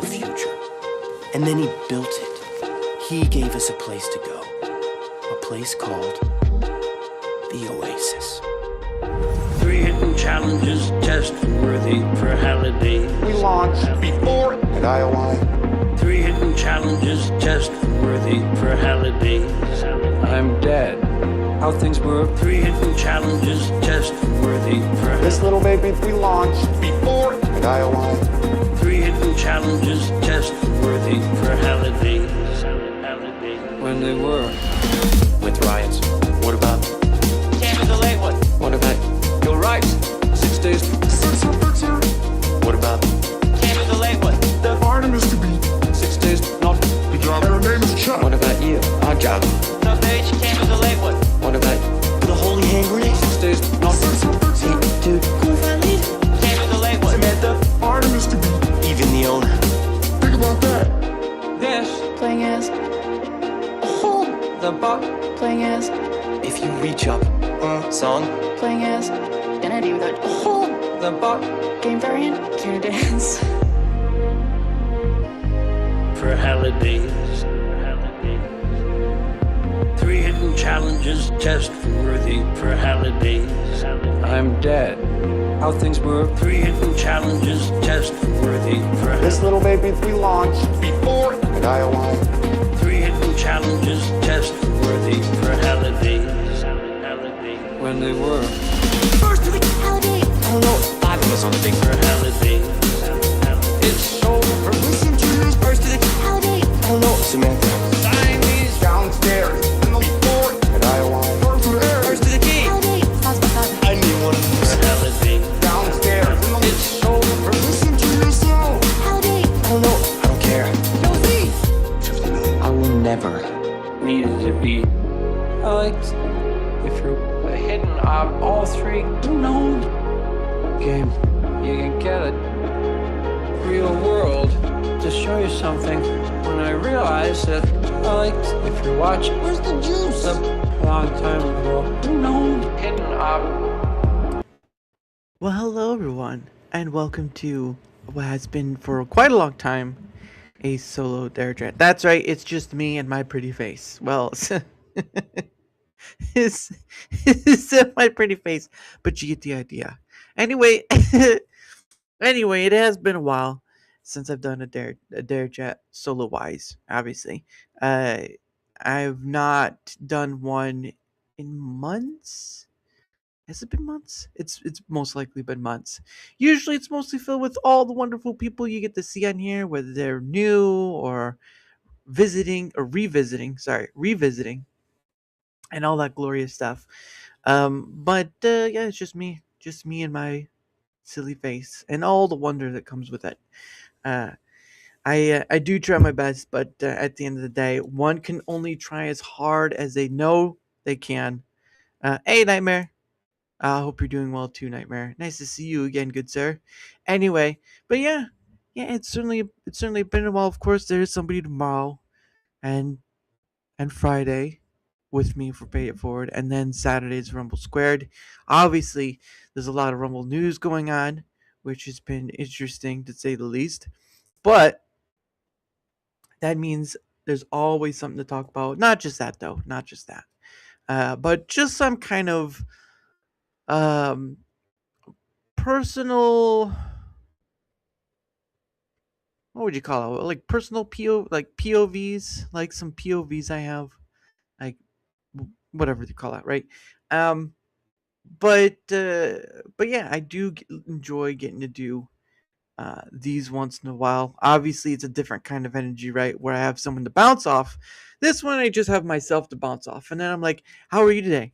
the future. And then he built it. He gave us a place to go. A place called the Oasis. 3 hidden challenges test-worthy for holidays. We launched before at awhile. 3 hidden challenges test-worthy for holidays. I'm dead. How things were. 3 hidden challenges test-worthy for This little baby we launched before at awhile. 3 hidden challenges test-worthy for holidays. When they were. With riots. What about? Came as a late one. What about? You're right. 6 days. What about? Came as a late one. The Artemis to be. 6 days. Not. Good job. And her name is Chuck. What about you? Odd job. No page came as a late one. What about the holy hand grenade? 6 days. Not. Hey, dude, cool family. Came as a late one. Samantha. Artemis to be. Even the owner. Think about that. Yes. Playing as, The buck. playing as, If you reach up, song. playing as. Gonna do that. The buck. Game variant. Gonna dance. For holidays. 3 hidden challenges test-worthy for holidays. I'm dead. How things were. 3 hidden challenges test-worthy for This little baby we launched before at awhile. 3 hidden challenges test-worthy for holidays. When they were. First to the holiday. I don't know. 5 of us on the big For holidays. It's so. Listen to this. First to the. Holiday. I don't know. Samantha. Downstairs. Before at awhile. First to the air. First to the key. Holiday. I need one of For those. holidays. Downstairs. It's so. Listen to yourself. Holiday. I don't know. I don't care. No fee. I will never. Needed to be. I liked. If you're hidden all 3. No. Game. You can get it. Real world. To show you something. When I realized that I liked. If you're watching. Where's the juice? A long time ago. No. Hidden Well, hello everyone, and welcome to what has been for quite a long time a solo DaraChat. That's right, it's just me and my pretty face. Well, it's my pretty face, but you get the idea. Anyway, it has been a while since I've done a DaraChat solo wise. Obviously, I've not done one in months. Has it been months? It's most likely been months. Usually it's mostly filled with all the wonderful people you get to see on here, whether they're new or revisiting, and all that glorious stuff. But yeah, it's just me and my silly face and all the wonder that comes with it. I do try my best, but at the end of the day, one can only try as hard as they know they can. Hey, Nightmare. I hope you're doing well too, Nightmare. Nice to see you again, good sir. Anyway, but yeah, it's certainly been a while. Of course, there is somebody tomorrow, and Friday, with me for Pay It Forward, and then Saturday's Rumble Squared. Obviously, there's a lot of Rumble news going on, which has been interesting to say the least. But that means there's always something to talk about. Not just that, though. Not just that. But just some kind of personal, what would you call it, like personal POVs, like some POVs I have, like whatever you call it, right? But yeah, I do enjoy getting to do these once in a while. Obviously it's a different kind of energy, right, where I have someone to bounce off. This one I just have myself to bounce off, and then I'm like, how are you today?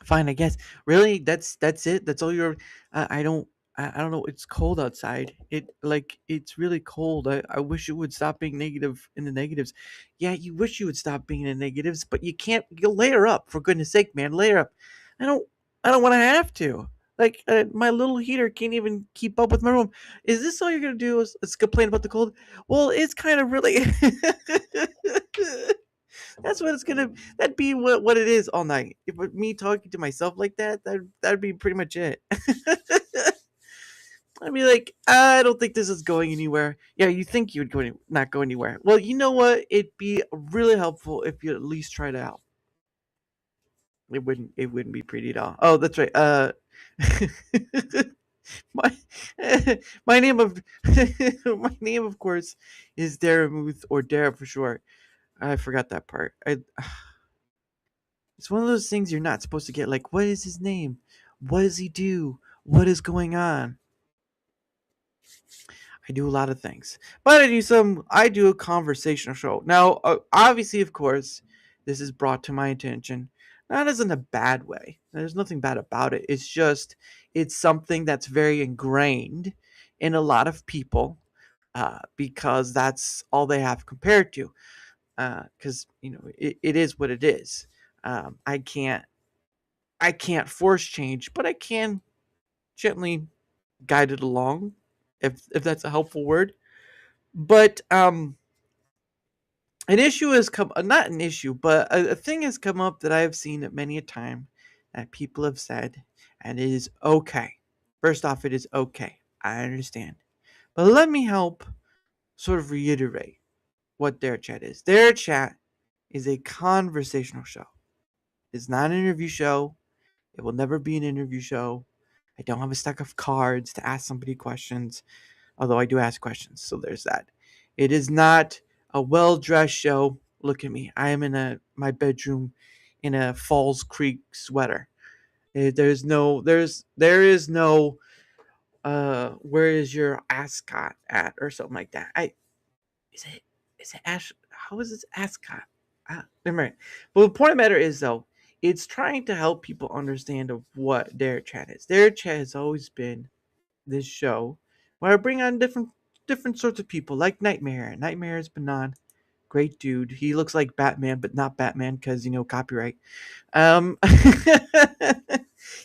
Fine, I guess. Really, that's it. That's all you're. I don't know. It's cold outside. It's really cold. I wish it would stop being negative in the negatives. Yeah, you wish you would stop being in the negatives, but you can't. You layer up, for goodness sake, man. Layer up. I don't want to have to. Like my little heater can't even keep up with my room. Is this all you're gonna do? Is complain about the cold? Well, it's kind of really. That's what it's gonna. That'd be what it is all night. If me talking to myself like that'd be pretty much it. I'd be like, I don't think this is going anywhere. Yeah, you think you would not go anywhere. Well, you know what? It'd be really helpful if you at least tried it out. It wouldn't be pretty at all. Oh, that's right. My my name of my name of course is Daramuth, or Dara for short. I forgot that part. It's one of those things you're not supposed to get. Like, what is his name? What does he do? What is going on? I do a lot of things, but I do a conversational show. Now, obviously, of course, this is brought to my attention, not as in a bad way. There's nothing bad about it. It's just, it's something that's very ingrained in a lot of people, because that's all they have compared to. Because it is what it is. I can't force change, but I can gently guide it along, if that's a helpful word. But an issue has come, not an issue, but a thing has come up that I have seen it many a time, that people have said, and it is okay. First off, it is okay. I understand. But let me help sort of reiterate what DaraChat is. DaraChat is a conversational show. It's not an interview show. It will never be an interview show. I don't have a stack of cards to ask somebody questions, although I do ask questions, so there's that. It is not a well-dressed show. Look at me. I am in my bedroom in a Falls Creek sweater. There is no where is your ascot at, or something like that. Is it Ash? How is this ascot? Never mind. But the point of the matter is, though, it's trying to help people understand of what DaraChat is. DaraChat has always been this show where I bring on different sorts of people, like Nightmare. Nightmare has been on. Great dude. He looks like Batman, but not Batman because copyright. Um,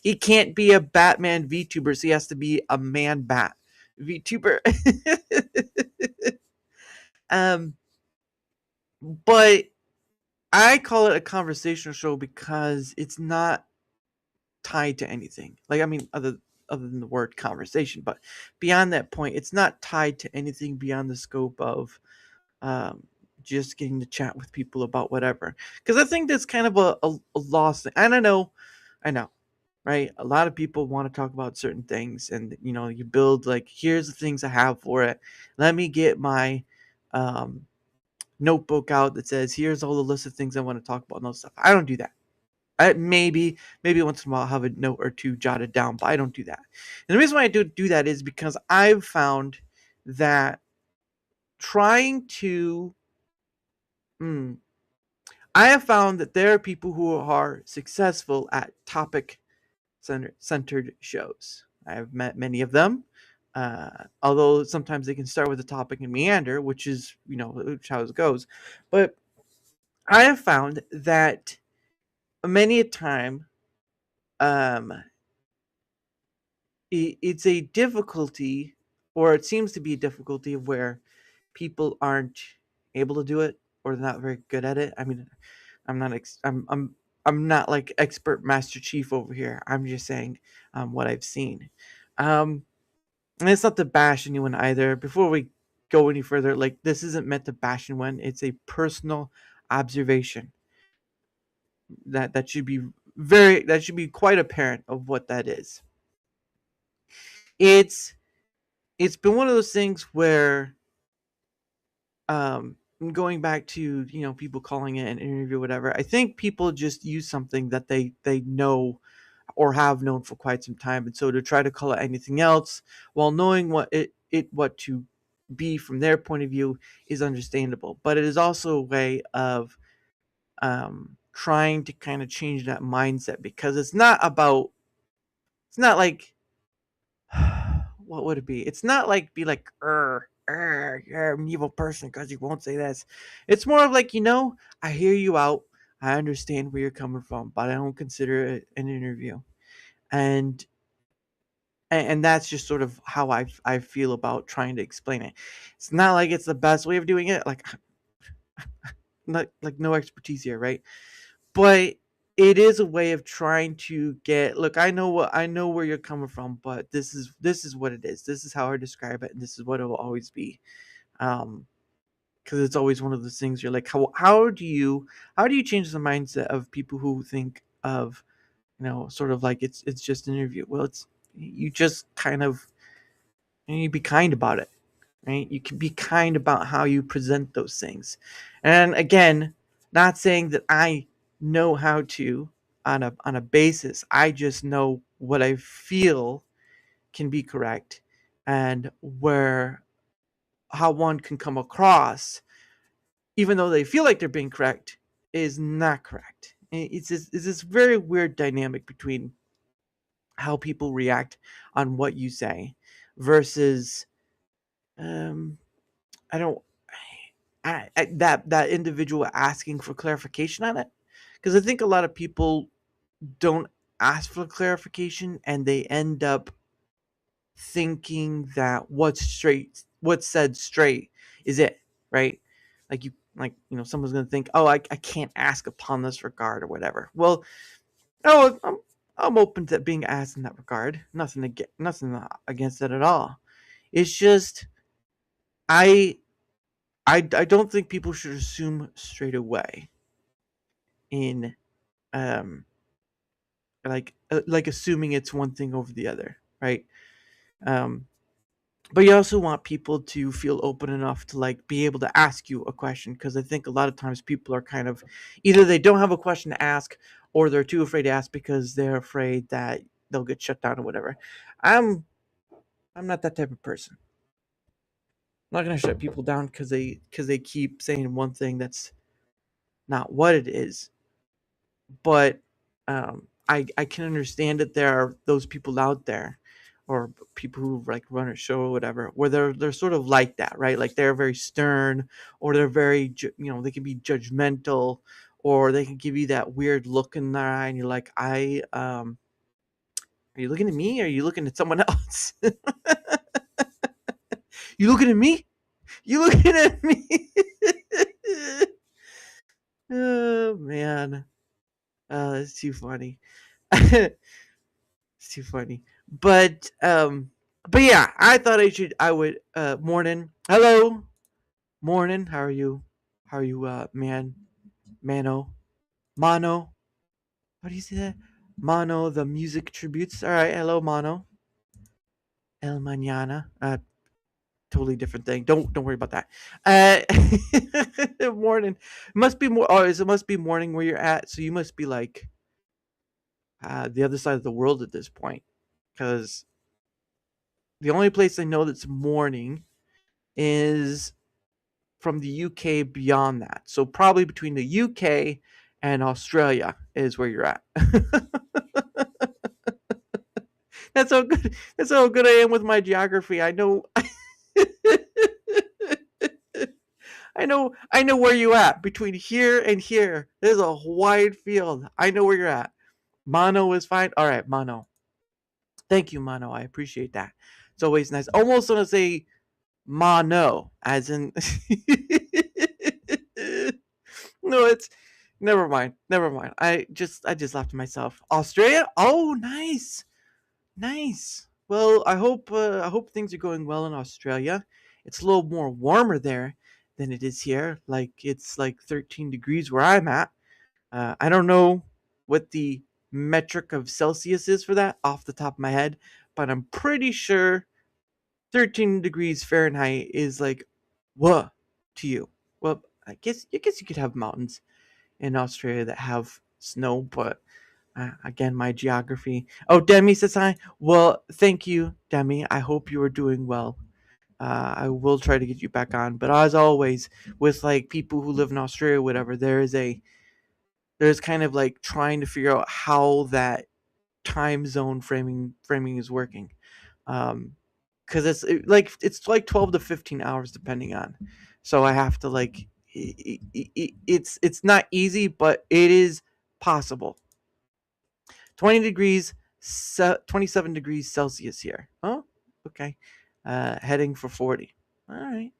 he can't be a Batman VTuber, so he has to be a man bat VTuber. um, but I call it a conversational show because it's not tied to anything. Like, I mean, other than the word conversation, but beyond that point, it's not tied to anything beyond the scope of um, just getting to chat with people about whatever. Because I think that's kind of a lost thing. And I know, right? A lot of people want to talk about certain things, and you build like, here's the things I have for it. Let me get my um, notebook out that says, here's all the list of things I want to talk about and all stuff. I don't do that. Maybe once in a while I'll have a note or two jotted down, but I don't do that. And the reason why I do that is because I've found that trying to I have found that there are people who are successful at topic centered shows. I have met many of them. Although sometimes they can start with a topic and meander, which is how it goes. But I have found that many a time, it's a difficulty, or it seems to be a difficulty, of where people aren't able to do it, or they're not very good at it. I mean, I'm not like expert Master Chief over here. I'm just saying what I've seen. And it's not to bash anyone either. Before we go any further, like, this isn't meant to bash anyone. It's a personal observation that should be quite apparent of what that is. It's been one of those things where going back to people calling it an interview or whatever, I think people just use something that they know or have known for quite some time, and so to try to call it anything else while knowing what to be from their point of view is understandable. But it is also a way of trying to kind of change that mindset, because it's not like what would it be? It's not like, be like, you're an evil person because you won't say this. It's more of like, I hear you out. I understand where you're coming from, but I don't consider it an interview. And that's just sort of how I feel about trying to explain it. It's not like it's the best way of doing it. Like, not like, no expertise here, right? But it is a way of trying to get, look, I know where you're coming from, but this is what it is. This is how I describe it, and this is what it will always be. Because it's always one of those things you're like, how do you change the mindset of people who think of, sort of like it's just an interview? Well, it's, you just kind of, you be kind about it, right? You can be kind about how you present those things. And again, not saying that I know how to on a basis. I just know what I feel can be correct, and where how one can come across, even though they feel like they're being correct, is not correct. It's this very weird dynamic between how people react on what you say versus, um I don't that individual asking for clarification on it, because I think a lot of people don't ask for clarification, and they end up thinking that what's said straight is it, right? Someone's gonna think, oh, I can't ask upon this regard or whatever. Well, no, I'm open to being asked in that regard. Nothing against that at all. It's just, I I don't think people should assume straight away in, um like assuming it's one thing over the other, right? Um but you also want people to feel open enough to like be able to ask you a question, because I think a lot of times people are kind of, either they don't have a question to ask, or they're too afraid to ask because they're afraid that they'll get shut down or whatever. I'm not that type of person. I'm not gonna shut people down because they keep saying one thing that's not what it is. But I can understand that there are those people out there, or people who like run a show or whatever, where they're sort of like that, right? Like they're very stern, or they're very they can be judgmental, or they can give you that weird look in their eye, and you're like, are you looking at me, or are you looking at someone else? You looking at me? You looking at me? Oh man, that's too funny. It's too funny. But yeah, I thought I would morning. Hello. Morning. How are you? How are you, Mano? Mono. How do you say that? Mono, the music tributes. All right, hello, Mono. El Mañana. Totally different thing. Don't worry about that. Morning. Must be more. Oh, it must be morning where you're at. So you must be like the other side of the world at this point, because the only place I know that's morning is from the UK beyond that. So probably between the UK and Australia is where you're at. That's how good. That's how good I am with my geography. I know. I know where you at. Between here and here, there's a wide field. I know where you're at. Mono is fine. All right, Mono. Thank you, Mono. I appreciate that. It's always nice. Almost want to say Mono, as in. No, it's never mind. Never mind. I just laughed at myself. Australia? Oh, nice. Nice. Well, I hope things are going well in Australia. It's a little more warmer there than it is here. Like it's like 13 degrees where I'm at. I don't know what the metric of Celsius is for that off the top of my head, but I'm pretty sure 13 degrees Fahrenheit is like what to you. Well, I guess you could have mountains in Australia that have snow, but again, my geography. Oh, Demi says hi. Well, thank you, Demi. I hope you are doing well. I will try to get you back on, but as always, with like people who live in Australia, or whatever, there's kind of like trying to figure out how that time zone framing is working. Because it's like 12 to 15 hours depending on. So I have to like it's not easy, but it is possible. 20 degrees, 27 degrees Celsius here. Oh, okay. Heading for 40. All right.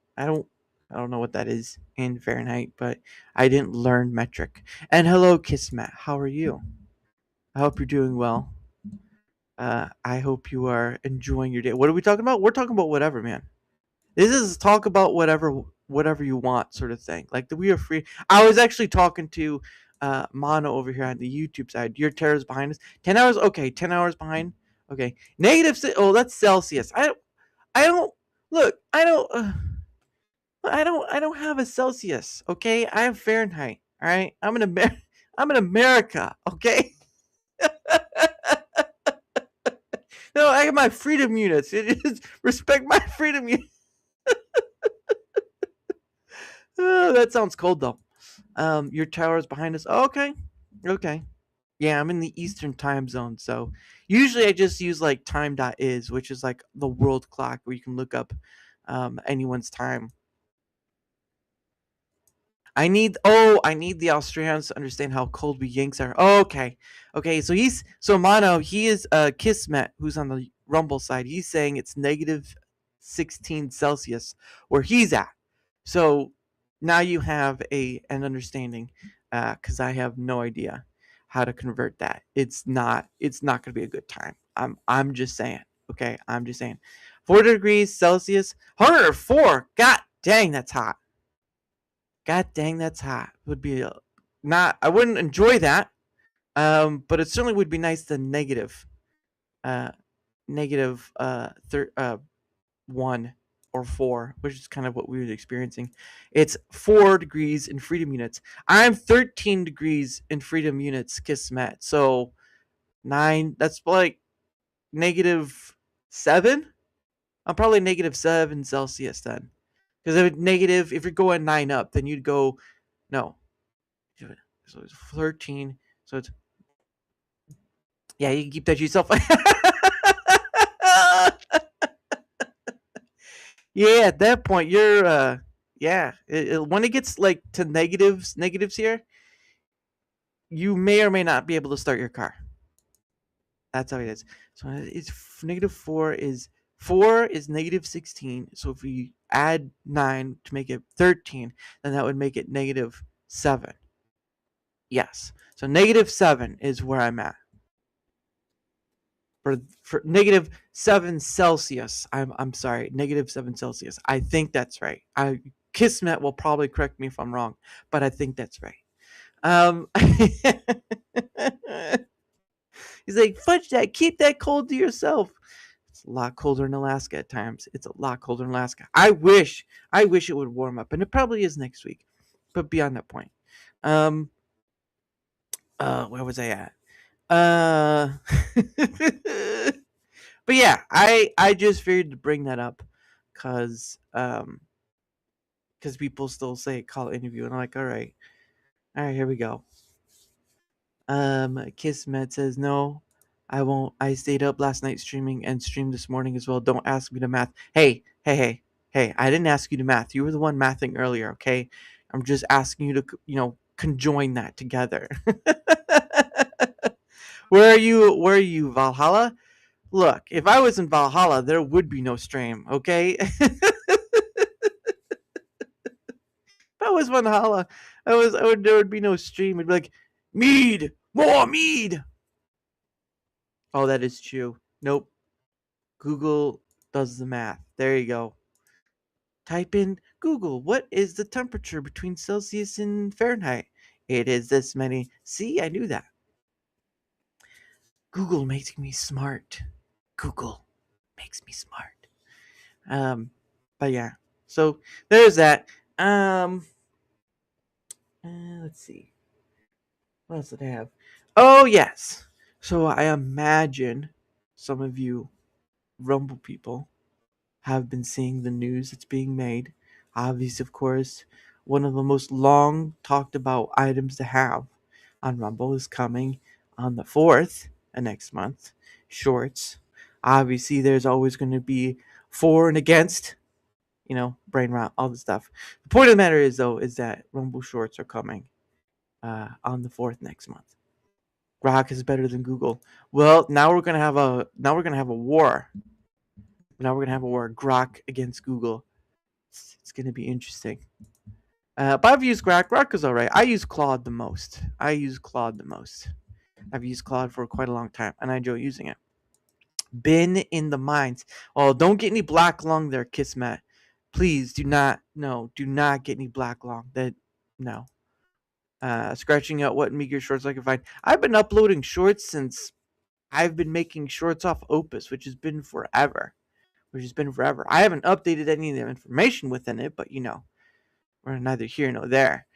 I don't know what that is in Fahrenheit, but I didn't learn metric. And hello, Kismet. How are you? I hope you're doing well. I hope you are enjoying your day. What are we talking about? We're talking about whatever, man. This is talk about whatever you want sort of thing. Like we are free. I was actually talking to Mono over here on the YouTube side. Your terror's behind us. 10 hours. Okay, 10 hours behind. Okay, oh, that's Celsius. I don't look. I don't have a Celsius. Okay, I have Fahrenheit. All right, I'm in America. Okay. No, I have my freedom units. It is respect my freedom units. Oh, that sounds cold though. Your tower is behind us. Oh, okay. Okay. Yeah, I'm in the Eastern time zone, so usually I just use like time.is, which is like the world clock where you can look up anyone's time. I need the Australians to understand how cold we Yanks are. Oh, okay. Okay, so Mono, he is Kismet, who's on the Rumble side. He's saying it's negative 16 Celsius where he's at. So now you have an understanding, because I have no idea how to convert that. It's not gonna be a good time. I'm just saying. Okay, I'm just saying. 40 degrees Celsius, 104. God dang, that's hot. God dang, that's hot. Would be not. I wouldn't enjoy that. But it certainly would be nice to uh, negative 1 or 4, which is kind of what we were experiencing. It's 4 degrees in freedom units. I'm 13 degrees in freedom units, Kismet. So 9. That's like negative 7. I'm probably negative 7 Celsius then. Because if you're going 9 up, then you'd go, no. So it's 13. So it's, yeah, you can keep that to yourself. Yeah, at that point, you're, yeah. When it gets like to negatives here, you may or may not be able to start your car. That's how it is. So it's negative 4 is negative 16. So if we add 9 to make it 13, then that would make it negative 7. Yes. So negative 7 is where I'm at. For negative 7 Celsius. I'm sorry, negative 7 Celsius. I think that's right. Kismet will probably correct me if I'm wrong, but I think that's right. He's like, fudge that, keep that cold to yourself. It's a lot colder in Alaska at times. It's a lot colder in Alaska. I wish it would warm up, and it probably is next week. But beyond that point. Where was I at? But yeah, I just figured to bring that up because people still say call interview, and I'm like, all right, here we go. Kismet says no, I won't. I stayed up last night streaming and streamed this morning as well. Don't ask me to math. Hey, I didn't ask you to math. You were the one mathing earlier. Okay, I'm just asking you to conjoin that together. Where are you, Valhalla? Look, if I was in Valhalla, there would be no stream, okay? If I was Valhalla, there would be no stream. It'd be like, mead, more mead. Oh, that is true. Nope. Google does the math. There you go. Type in Google, what is the temperature between Celsius and Fahrenheit? It is this many. See, I knew that. Google makes me smart. Google makes me smart. But yeah. So there's that. Let's see. What else did I have? Oh yes. So I imagine some of you Rumble people have been seeing the news that's being made. Obviously, of course, one of the most long talked about items to have on Rumble is coming on the 4th next month. Shorts. Obviously, there's always going to be for and against, brain rot, all the stuff. The point of the matter is, though, is that Rumble Shorts are coming on the 4th next month. Grok is better than Google. Well, now we're gonna have a war. Now we're gonna have a war. Grok against Google. It's gonna be interesting. But I've used Grok. Grok is alright. I use Claude the most. I've used Claude for quite a long time, and I enjoy using it. Been in the mines. Oh, don't get any black lung there, Kismet. Please do not. No, do not get any black lung. That no. Scratching out what meager shorts I can find. I've been uploading shorts since I've been making shorts off Opus, which has been forever. I haven't updated any of the information within it, but we're neither here nor there.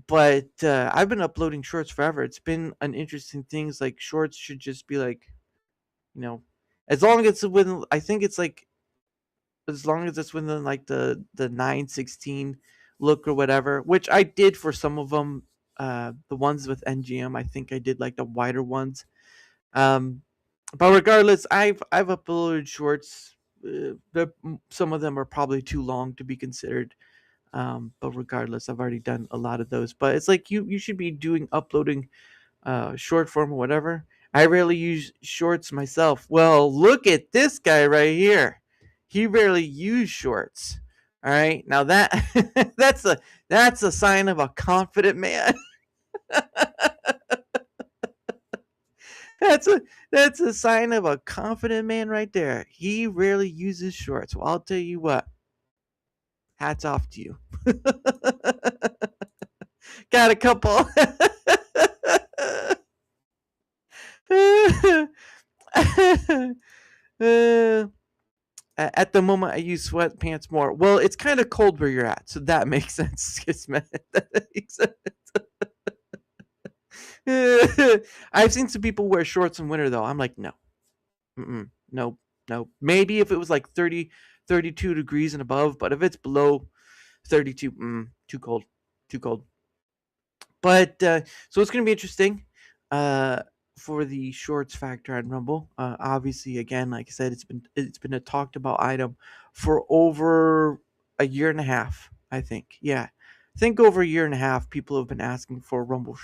But I've been uploading shorts forever. It's been an interesting thing. It's like shorts should just be like, you know, as long as it's within. I think it's like as long as it's within like the 916 look or whatever, which I did for some of them. The ones with NGM, I think I did like the wider ones. But regardless, I've uploaded shorts. Some of them are probably too long to be considered. But regardless, I've already done a lot of those. But it's like you should be uploading short form or whatever. I rarely use shorts myself. Well, look at this guy right here. He rarely used shorts. All right, now that that's a sign of a confident man. that's a sign of a confident man right there. He rarely uses shorts. Well, I'll tell you what. Hats off to you. Got a couple. At the moment, I use sweatpants more. Well, it's kind of cold where you're at, so that makes sense. I've seen some people wear shorts in winter, though. I'm like, no. No, no. Maybe if it was like 30, 32 degrees and above, but if it's below 32, too cold. Too cold. But so it's going to be interesting for the shorts factor on Rumble. Obviously, again, like I said, it's been a talked about item for over a year and a half. I think, yeah, I think over a year and a half, people have been asking for Rumble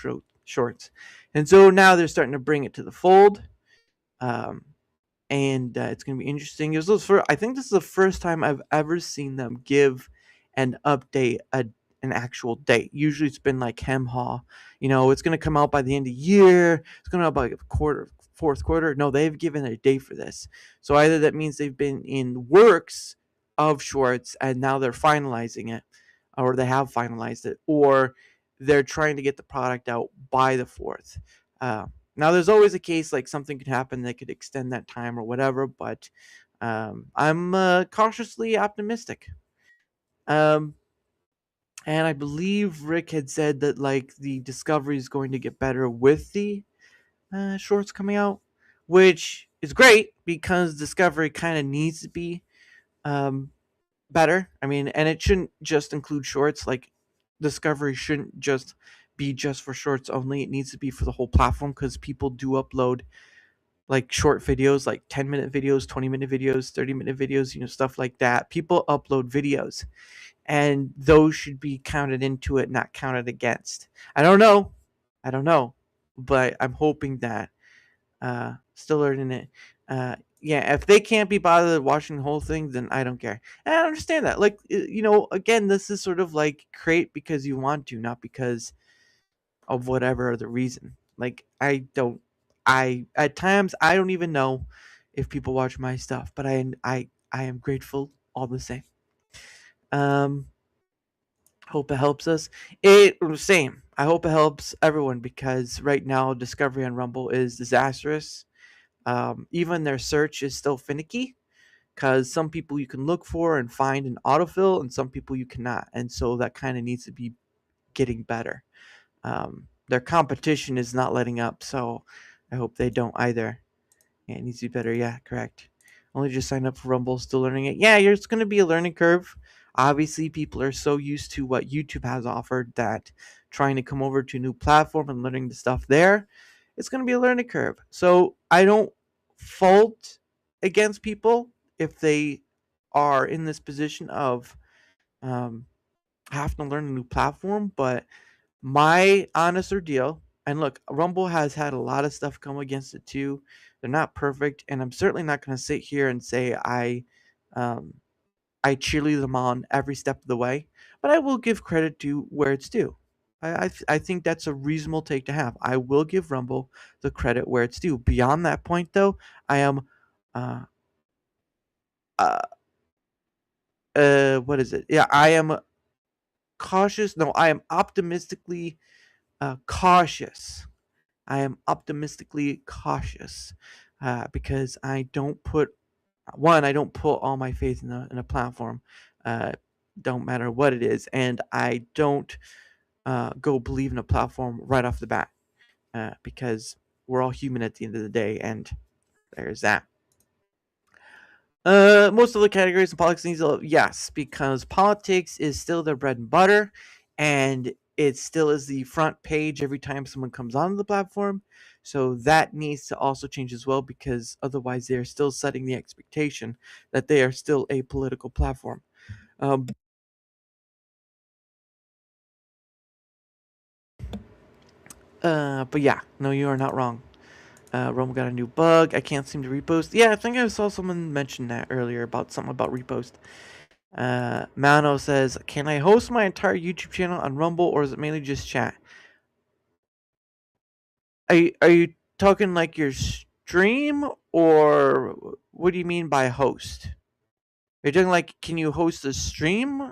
shorts, and so now they're starting to bring it to the fold. And it's going to be interesting. I think this is the first time I've ever seen them give an update an actual date. Usually it's been like hem haw. It's going to come out by the end of the year. It's going to come out by fourth quarter. No, they've given a date for this. So either that means they've been in works of shorts and now they're finalizing it, or they have finalized it, or they're trying to get the product out by the 4th. Now, there's always a case like something could happen that could extend that time or whatever, but I'm cautiously optimistic. And I believe Rick had said that like the Discovery is going to get better with the shorts coming out, which is great because Discovery kind of needs to be better. I mean, and it shouldn't just include shorts. Like Discovery shouldn't just be just for shorts only. It needs to be for the whole platform because people do upload like short videos, like 10-minute videos, 20-minute videos, 30-minute videos, stuff like that. People upload videos and those should be counted into it, not counted against. I don't know, but I'm hoping that still learning it. Yeah, if they can't be bothered watching the whole thing, then I don't care. And I understand that. Like, again, this is sort of like create because you want to, not because of whatever other reason. Like, at times I don't even know if people watch my stuff, but I am grateful all the same. Hope it helps us. Same. I hope it helps everyone because right now Discovery on Rumble is disastrous. Even their search is still finicky because some people you can look for and find an autofill and some people you cannot. And so that kind of needs to be getting better. Their competition is not letting up, so I hope they don't either. Yeah, it needs to be better. Yeah, correct. Only just signed up for Rumble, still learning it. Yeah, it's going to be a learning curve. Obviously, people are so used to what YouTube has offered that trying to come over to a new platform and learning the stuff there, it's going to be a learning curve. So I don't fault against people if they are in this position of having to learn a new platform, but my honest ordeal, and look, Rumble has had a lot of stuff come against it too. They're not perfect, and I'm certainly not going to sit here and say I cheerlead them on every step of the way, but I will give credit to where it's due. I think that's a reasonable take to have. I will give Rumble the credit where it's due. Beyond that point, though, I am, uh, uh, what is it? Yeah, I am cautious. No, I am optimistically cautious. I am optimistically cautious because I don't put I don't put all my faith in a platform. Uh, don't matter what it is, and I don't go believe in a platform right off the bat because we're all human at the end of the day, and there's that. Most of the categories in politics needs yes, because politics is still their bread and butter, and it still is the front page every time someone comes onto the platform. So that needs to also change as well, because otherwise they are still setting the expectation that they are still a political platform. Um, but yeah, no, you are not wrong. Rome got a new bug. I can't seem to repost. Yeah, I think I saw someone mention that earlier about something about repost. Mano says, "Can I host my entire YouTube channel on Rumble, or is it mainly just chat?" Are you talking like your stream, or what do you mean by host? Are you talking like, can you host a stream,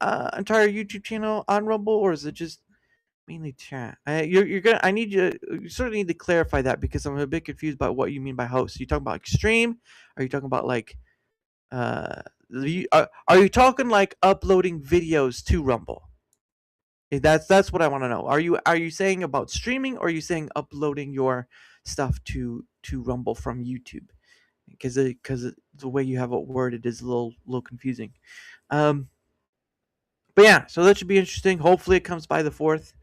entire YouTube channel on Rumble, or is it just mainly chat? You're gonna. I need you. You sort of need to clarify that, because I'm a bit confused about what you mean by host. Are you talking about like stream? Are you talking about like are you talking like uploading videos to Rumble? That's what I want to know. Are you saying about streaming, or are you saying uploading your stuff to Rumble from YouTube? Because the way you have it worded is a little confusing. Um, but yeah, so that should be interesting. Hopefully, it comes by the 4th.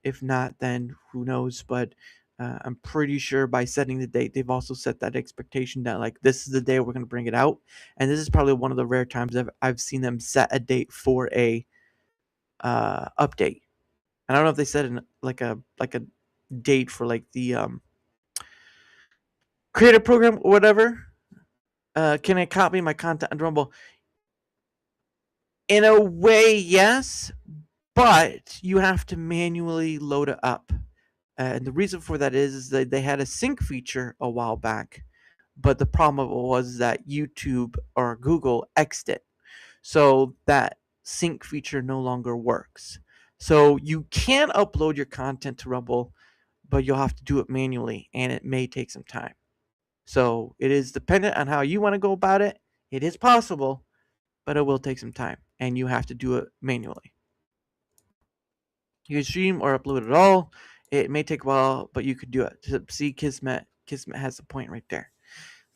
If not, then who knows? But I'm pretty sure by setting the date, they've also set that expectation that like this is the day we're going to bring it out, and this is probably one of the rare times I've seen them set a date for a update. I don't know if they set like a date for like the creator program or whatever. Can I copy my content on Rumble? In a way, yes, but you have to manually load it up. And the reason for that is that they had a sync feature a while back, but the problem was that YouTube or Google X'd it. So that sync feature no longer works. So you can upload your content to Rumble, but you'll have to do it manually, and it may take some time. So it is dependent on how you want to go about it. It is possible, but it will take some time, and you have to do it manually. You can stream or upload it all. It may take a while, but you could do it. See, Kismet has a point right there.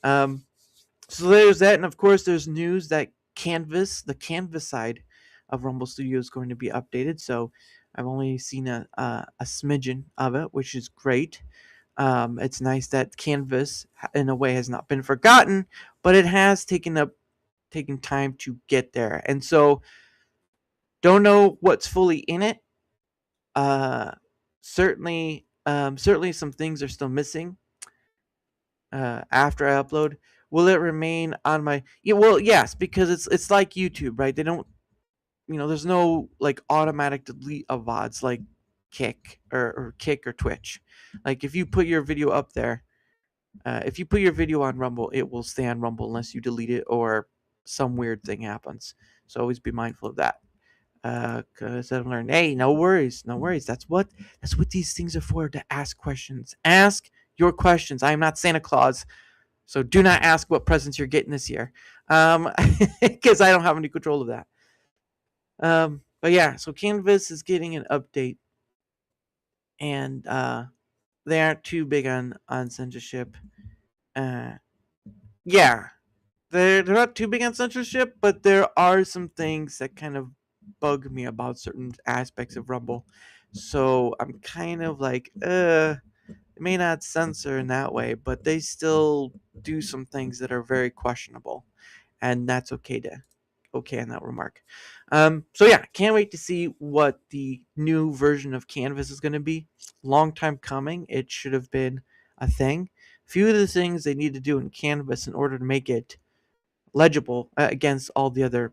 So there's that, and of course there's news that the Canvas side of Rumble Studio is going to be updated. So I've only seen a smidgen of it, which is great. It's nice that Canvas, in a way, has not been forgotten, but it has taken time to get there. And so, don't know what's fully in it. Certainly, some things are still missing. After I upload, will it remain on my? Yeah, well, yes, because it's like YouTube, right? They don't, there's no like automatic delete of VODs like Kick or Kick or Twitch. Like if you put your video up there. If you put your video on Rumble, it will stay on Rumble unless you delete it or some weird thing happens. So always be mindful of that. Cause I've learned, hey, no worries. That's what these things are for, to ask questions. Ask your questions. I am not Santa Claus, so do not ask what presents you're getting this year. Because I don't have any control of that. But yeah, so Canvas is getting an update, and they aren't too big on censorship. Yeah, they're not too big on censorship, but there are some things that kind of bug me about certain aspects of Rumble. So I'm kind of like, they may not censor in that way, but they still do some things that are very questionable, and that's okay in that remark. So yeah, can't wait to see what the new version of Canvas is going to be. Long time coming. It should have been a thing. Few of the things they need to do in Canvas in order to make it legible against all the other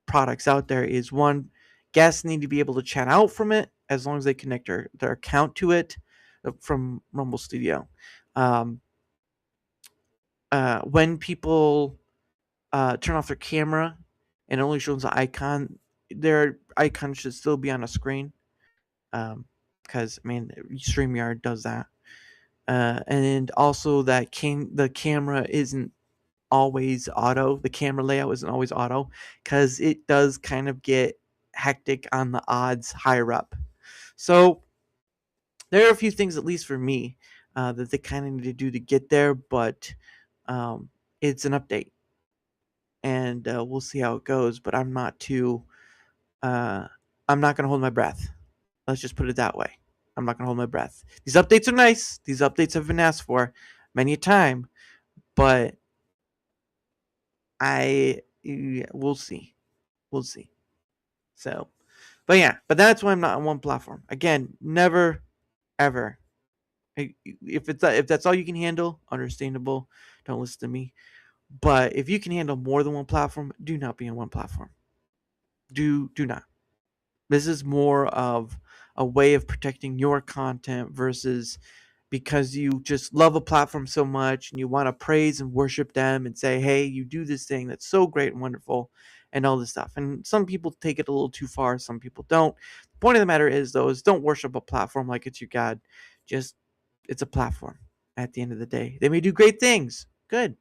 products out there is one, guests need to be able to chat out from it as long as they connect their account to it from Rumble Studio. Um, when people turn off their camera and it only shows the icon, their icon should still be on a screen. Because I mean, StreamYard does that. And also that the camera isn't always auto. The camera layout isn't always auto because it does kind of get hectic on the odds higher up. So there are a few things, at least for me, that they kind of need to do to get there, but it's an update, and we'll see how it goes. But I'm not too. I'm not gonna hold my breath. Let's just put it that way. I'm not gonna hold my breath. These updates are nice. These updates have been asked for many a time, but we'll see. We'll see. So, but that's why I'm not on one platform. Again, never, ever. If that's all you can handle, understandable. Don't listen to me. But if you can handle more than one platform, do not be on one platform. Do not. This is more of a way of protecting your content versus because you just love a platform so much and you want to praise and worship them and say, hey, you do this thing that's so great and wonderful and all this stuff. And some people take it a little too far. Some people don't. The point of the matter is, though, is don't worship a platform like it's your God. Just, it's a platform at the end of the day. They may do great things. Good.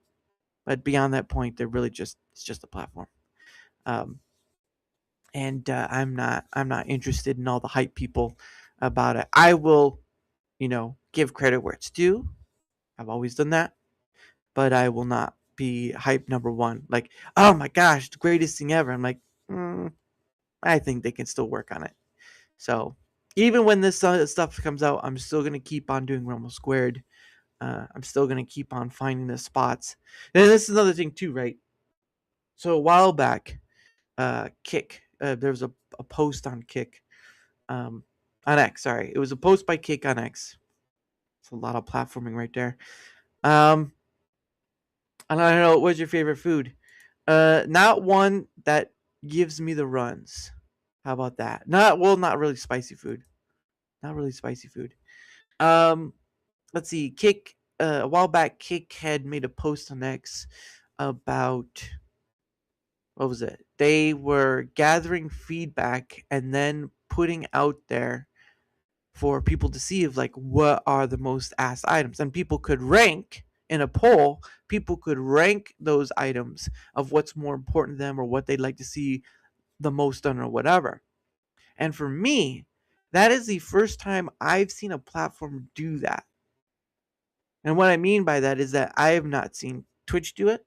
But beyond that point, they're really it's just a platform. And I'm not interested in all the hype people about it. I will, give credit where it's due. I've always done that, but I will not be hype number one. Like, oh my gosh, the greatest thing ever. I'm like, I think they can still work on it. So even when this stuff comes out, I'm still gonna keep on doing Rumble Squared. I'm still gonna keep on finding the spots. And this is another thing too, right? So a while back, Kick. There was a post on Kick, on X. Sorry, it was a post by Kick on X. It's a lot of platforming right there. And I don't know, what's your favorite food? Not one that gives me the runs. How about that? Not really spicy food. Not really spicy food. Let's see. Kick. A while back, Kick had made a post on X about what was it? They were gathering feedback and then putting out there for people to see of like what are the most asked items, and people could rank in a poll. People could rank those items of what's more important to them or what they'd like to see the most done or whatever. And for me, that is the first time I've seen a platform do that. And what I mean by that is that I have not seen Twitch do it.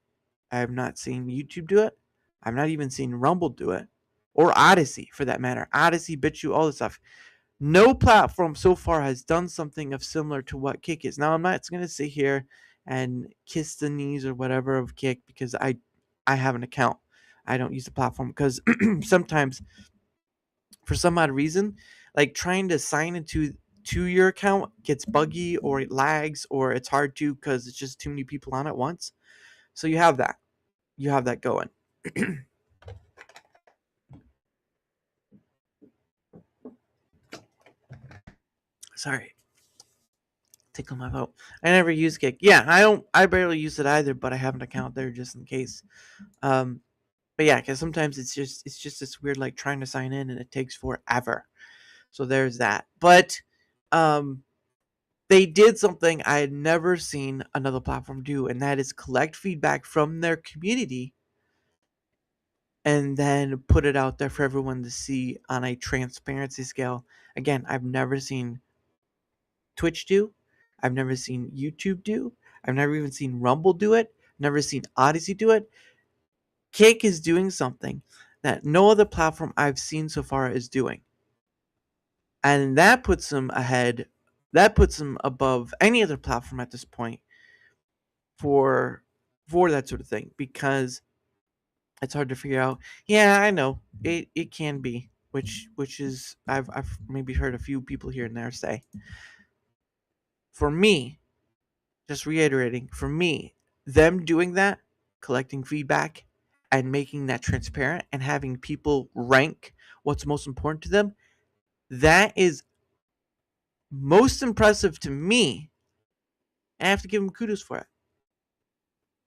I have not seen YouTube do it. I've not even seen Rumble do it, or Odyssey for that matter. Odyssey, BitChute, all this stuff. No platform so far has done something of similar to what Kick is. Now, I'm not going to sit here and kiss the knees or whatever of Kick because I have an account. I don't use the platform because sometimes, for some odd reason, like trying to sign into your account gets buggy or it lags or it's hard to because it's just too many people on at once. So you have that. You have that going. Sorry. Tickle my throat. I never use Kick. Yeah, I barely use it either, but I have an account there just in case. But yeah, because sometimes it's just this weird like trying to sign in and it takes forever. So there's that. But they did something I had never seen another platform do, and that is collect feedback from their community and then put it out there for everyone to see on a transparency scale. Again, I've never seen Twitch do. I've never seen YouTube do. I've never even seen Rumble do it. Never seen Odyssey do it. Kick is doing something that no other platform I've seen so far is doing. And that puts them ahead. That puts them above any other platform at this point for that sort of thing, because it's hard to figure out. Yeah, I know. It can be, which is I've maybe heard a few people here and there say. For me, just reiterating, for me, them doing that, collecting feedback and making that transparent and having people rank what's most important to them, that is most impressive to me. And I have to give them kudos for it.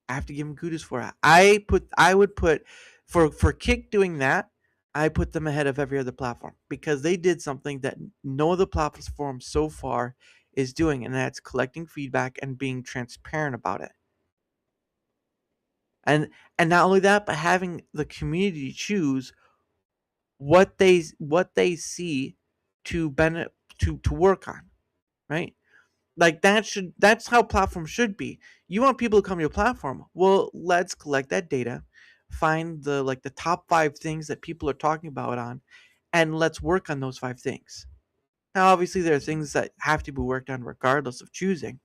I have to give them kudos for it. I would put for Kick doing that, I put them ahead of every other platform because they did something that no other platform so far is doing, and that's collecting feedback and being transparent about it. And not only that, but having the community choose what they see to benefit to work on, right? Like that's how platforms should be. You want people to come to your platform. Well, let's collect that data, find the top 5 things that people are talking about on, and let's work on those 5 things. Now, obviously, there are things that have to be worked on regardless of choosing,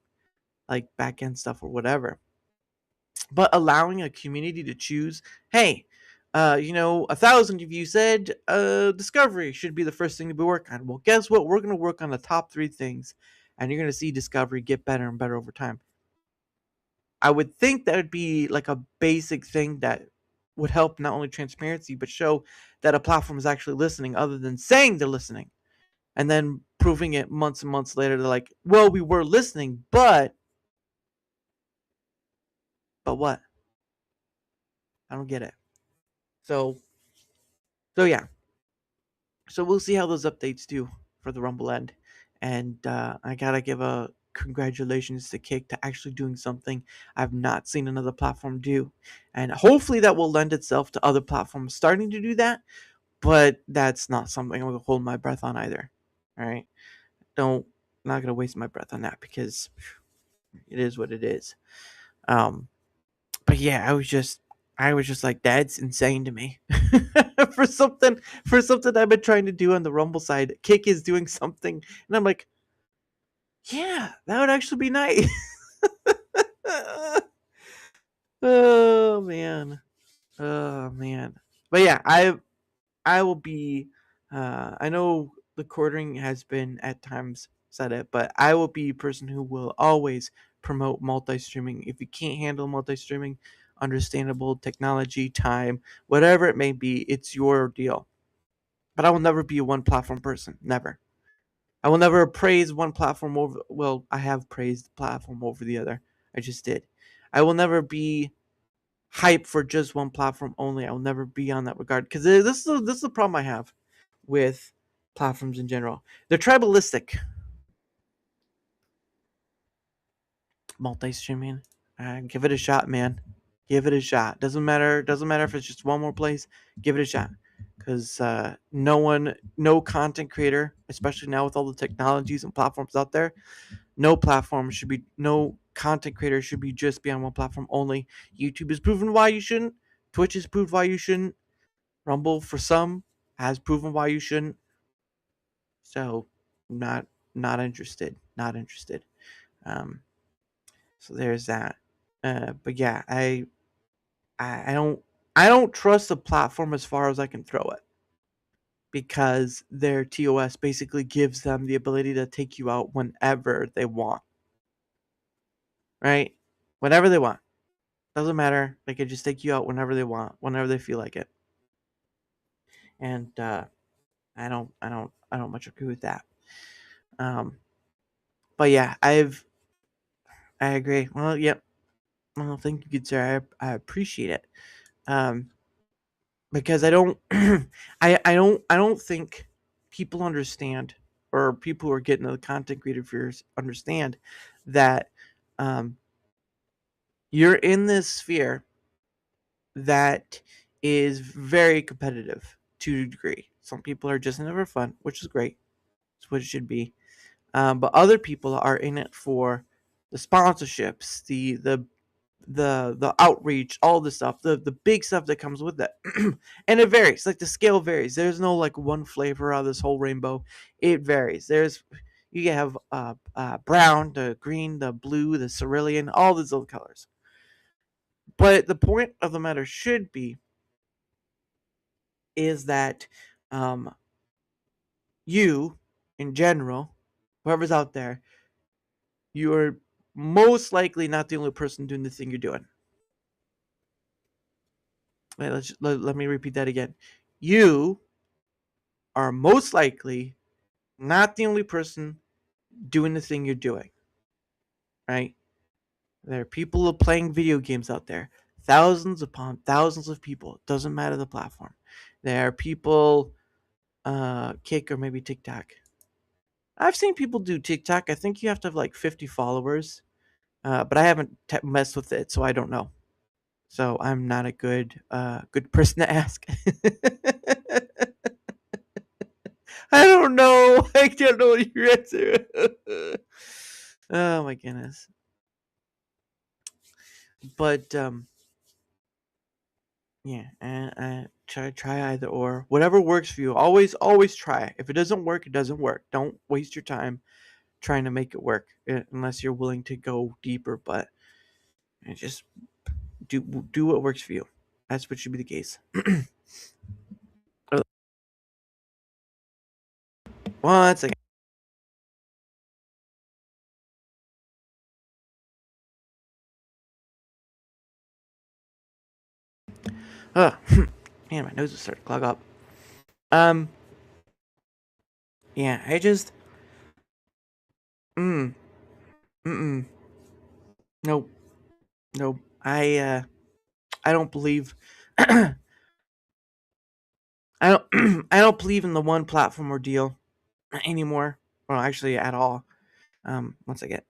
like back end stuff or whatever. But allowing a community to choose, hey, 1,000 of you said discovery should be the first thing to be worked on. Well, guess what? We're going to work on the top 3 things, and you're going to see discovery get better and better over time. I would think that would be like a basic thing that would help not only transparency, but show that a platform is actually listening other than saying they're listening and then proving it months and months later. They're like, well, we were listening, but what? I don't get it. So yeah. So we'll see how those updates do for the Rumble end. And I gotta give a congratulations to Kick to actually doing something I've not seen another platform do. And hopefully that will lend itself to other platforms starting to do that. But that's not something I'm gonna hold my breath on either. All right. Not gonna waste my breath on that because it is what it is. But yeah, I was just like, that's insane to me. for something I've been trying to do on the Rumble side, Kick is doing something, and I'm like, yeah, that would actually be nice. Oh man, oh man. But yeah, I will be. I know the quartering has been at times said it, but I will be a person who will always promote multi-streaming. If you can't handle multi-streaming, understandable technology, time, whatever it may be, it's your deal. But I will never be a one platform person. Never. I will never praise one platform over. Well, I have praised the platform over the other. I just did. I will never be hype for just one platform only. I will never be on that regard because this is the problem I have with platforms in general. They're tribalistic. Multi-streaming, give it a shot, man. Give it a shot. Doesn't matter if it's just one more place. Give it a shot, because no content creator, especially now with all the technologies and platforms out there, no content creator should be just be on one platform only. YouTube has proven why you shouldn't. Twitch has proved why you shouldn't. Rumble for some has proven why you shouldn't. So, not interested. Not interested. Um, so there's that. But yeah, I don't trust the platform as far as I can throw it, because their TOS basically gives them the ability to take you out whenever they want. Right? Whenever they want. Doesn't matter. They can just take you out whenever they want, whenever they feel like it. And I don't much agree with that. But yeah, I agree. Well, yep. Well, thank you, good sir. I appreciate it. Because I don't I don't think people understand, or people who are getting the content creator fears understand that you're in this sphere that is very competitive to a degree. Some people are just in it for fun, which is great. It's what it should be. But other people are in it for the sponsorships, the outreach, all the stuff, the big stuff that comes with it. And it varies. Like the scale varies. There's no like one flavor of this whole rainbow. It varies. You have brown, the green, the blue, the cerulean, all these little colors. But the point of the matter should be is that you, in general, whoever's out there, you are most likely not the only person doing the thing you're doing. Wait, let me repeat that again. You are most likely not the only person doing the thing you're doing, right? There are people playing video games out there, thousands upon thousands of people. It doesn't matter the platform. There are people, Kick or maybe TikTok. I've seen people do TikTok. I think you have to have like 50 followers, but I haven't messed with it, so I don't know. So I'm not a good person to ask. I don't know. I don't know your answer. Oh my goodness. But yeah, and try either or. Whatever works for you. Always try. If it doesn't work, it doesn't work. Don't waste your time trying to make it work unless you're willing to go deeper. But just do what works for you. That's what should be the case. One second. Oh, man, my nose is starting to clog up. Um, yeah, I just, mm, mm, nope, nope. I don't believe, I don't, I don't believe in the one platform ordeal anymore. Well, actually, at all. Once I get,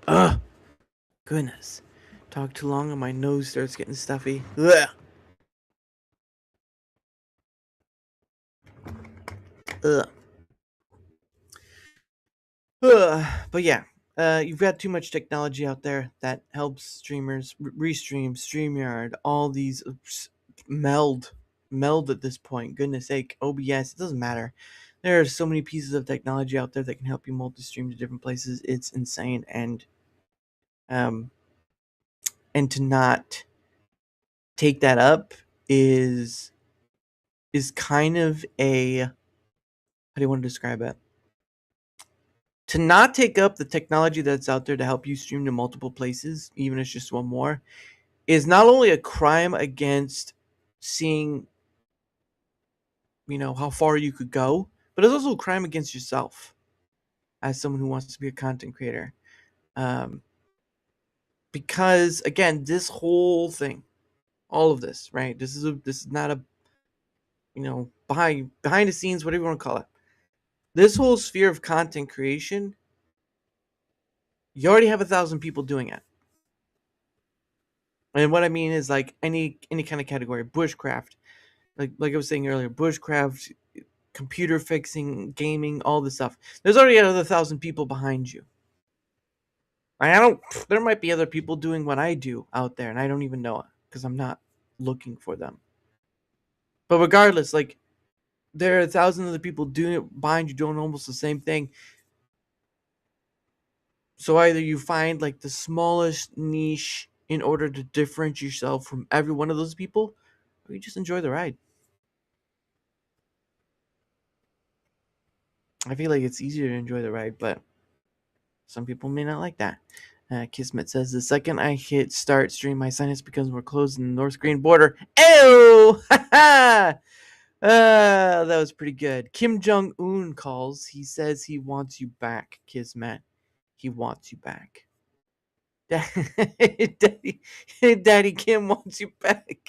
ugh, goodness, talk too long and my nose starts getting stuffy. Ugh. Ugh. But yeah, you've got too much technology out there that helps streamers restream, StreamYard, all these meld at this point. Goodness sake, OBS, it doesn't matter. There are so many pieces of technology out there that can help you multi-stream to different places. It's insane, um, and to not take that up is kind of a, how do you want to describe it? To not take up the technology that's out there to help you stream to multiple places, even if it's just one more, is not only a crime against seeing, how far you could go, but it's also a crime against yourself as someone who wants to be a content creator. Um, because again, this whole thing, all of this, right? This is not a, behind the scenes, whatever you want to call it. This whole sphere of content creation, you already have 1,000 people doing it. And what I mean is like any kind of category, bushcraft, like I was saying earlier, bushcraft, computer fixing, gaming, all this stuff. There's already another 1,000 people behind you. I don't. There might be other people doing what I do out there, and I don't even know it because I'm not looking for them. But regardless, like there are thousands of other people doing it behind you, doing almost the same thing. So either you find like the smallest niche in order to differentiate yourself from every one of those people, or you just enjoy the ride. I feel like it's easier to enjoy the ride, but some people may not like that. Kismet says, the second I hit start stream, my sinus becomes more closed in the North Korean border. Ew! That was pretty good. Kim Jong-un calls. He says he wants you back, Kismet. He wants you back. Daddy Kim wants you back.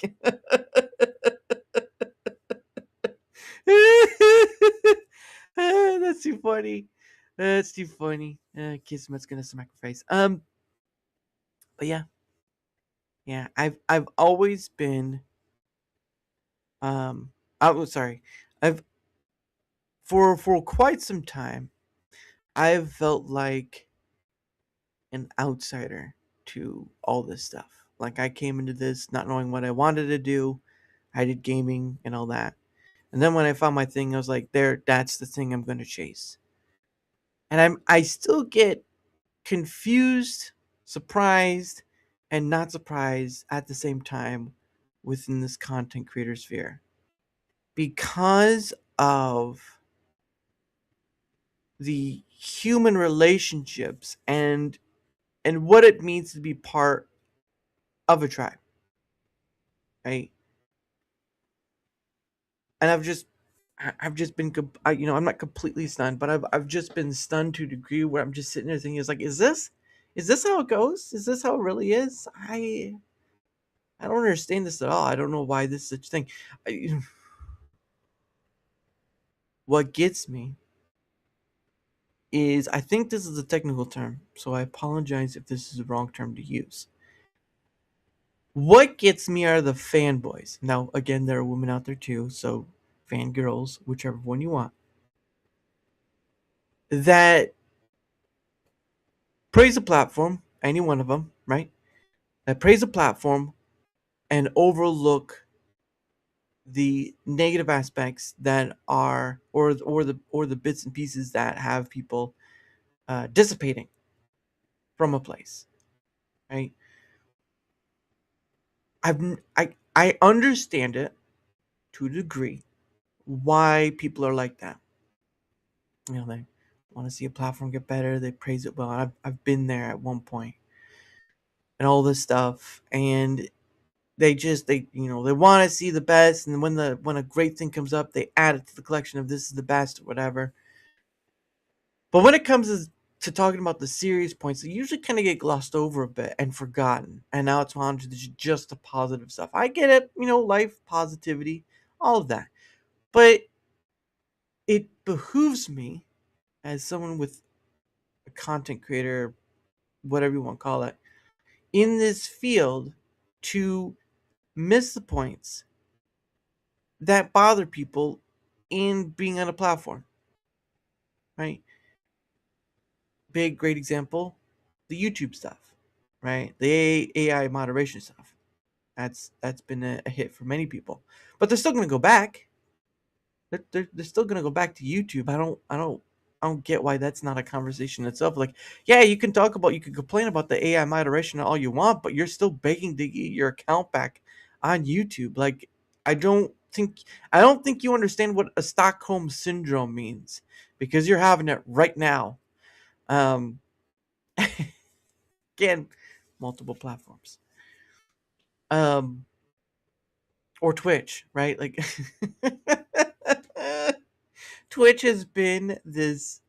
That's too funny. That's too funny. Kismet's gonna smack her face. But yeah. I've always been. Sorry. I've for quite some time. I've felt like an outsider to all this stuff. Like I came into this not knowing what I wanted to do. I did gaming and all that. And then when I found my thing, I was like, that's the thing I'm gonna chase. And I still get confused, surprised, and not surprised at the same time within this content creator sphere. Because of the human relationships and what it means to be part of a tribe, right? And I've just been I'm not completely stunned, but I've just been stunned to a degree where I'm just sitting there thinking, it's like, is this how it goes? Is this how it really is? I don't understand this at all. I don't know why this is such a thing. I, what gets me is, I think this is a technical term, so I apologize if this is the wrong term to use. What gets me are the fanboys. Now, again, there are women out there too, so fangirls, whichever one you want, that praise a platform, any one of them, right? That praise a platform and overlook the negative aspects that are, or the bits and pieces that have people dissipating from a place, right? I understand it to a degree why people are like that. They want to see a platform get better. They praise it well. I've been there at one point and all this stuff, and they want to see the best, and when a great thing comes up, they add it to the collection of this is the best or whatever. But when it comes to talking about the serious points, they usually kind of get glossed over a bit and forgotten. And now it's on to just the positive stuff. I get it, life, positivity, all of that. But it behooves me as someone with a content creator, whatever you want to call it, in this field to miss the points that bother people in being on a platform, right? Big, great example, the YouTube stuff, right? The AI moderation stuff. That's been a hit for many people, but they're still going to go back. They're still going to go back to YouTube. I don't get why that's not a conversation itself. Like, yeah, you can complain about the AI moderation all you want, but you're still begging to get your account back on YouTube. Like, I don't think you understand what a Stockholm syndrome means, because you're having it right now. Um, Again, multiple platforms. Um, or Twitch, right? Like, Twitch has been this.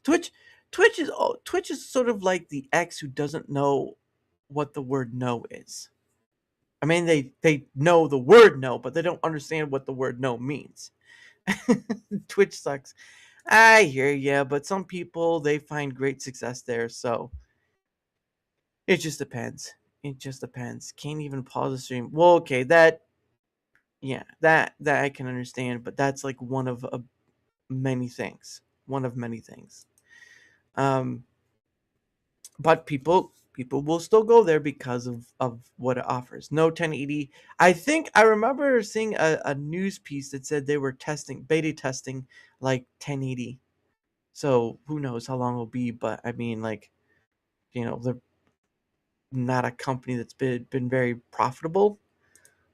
Twitch, Twitch is sort of like the ex who doesn't know what the word no is. I mean, they know the word no, but they don't understand what the word no means. Twitch sucks. I hear ya, but some people, they find great success there, so it just depends. It just depends. Can't even pause the stream. Well, okay, that I can understand, but that's like one of many things. One of many things. Um, but people will still go there because of what it offers. No 1080. I think I remember seeing a news piece that said they were beta testing like 1080. So who knows how long it'll be, but I mean, like, they're not a company that's been very profitable.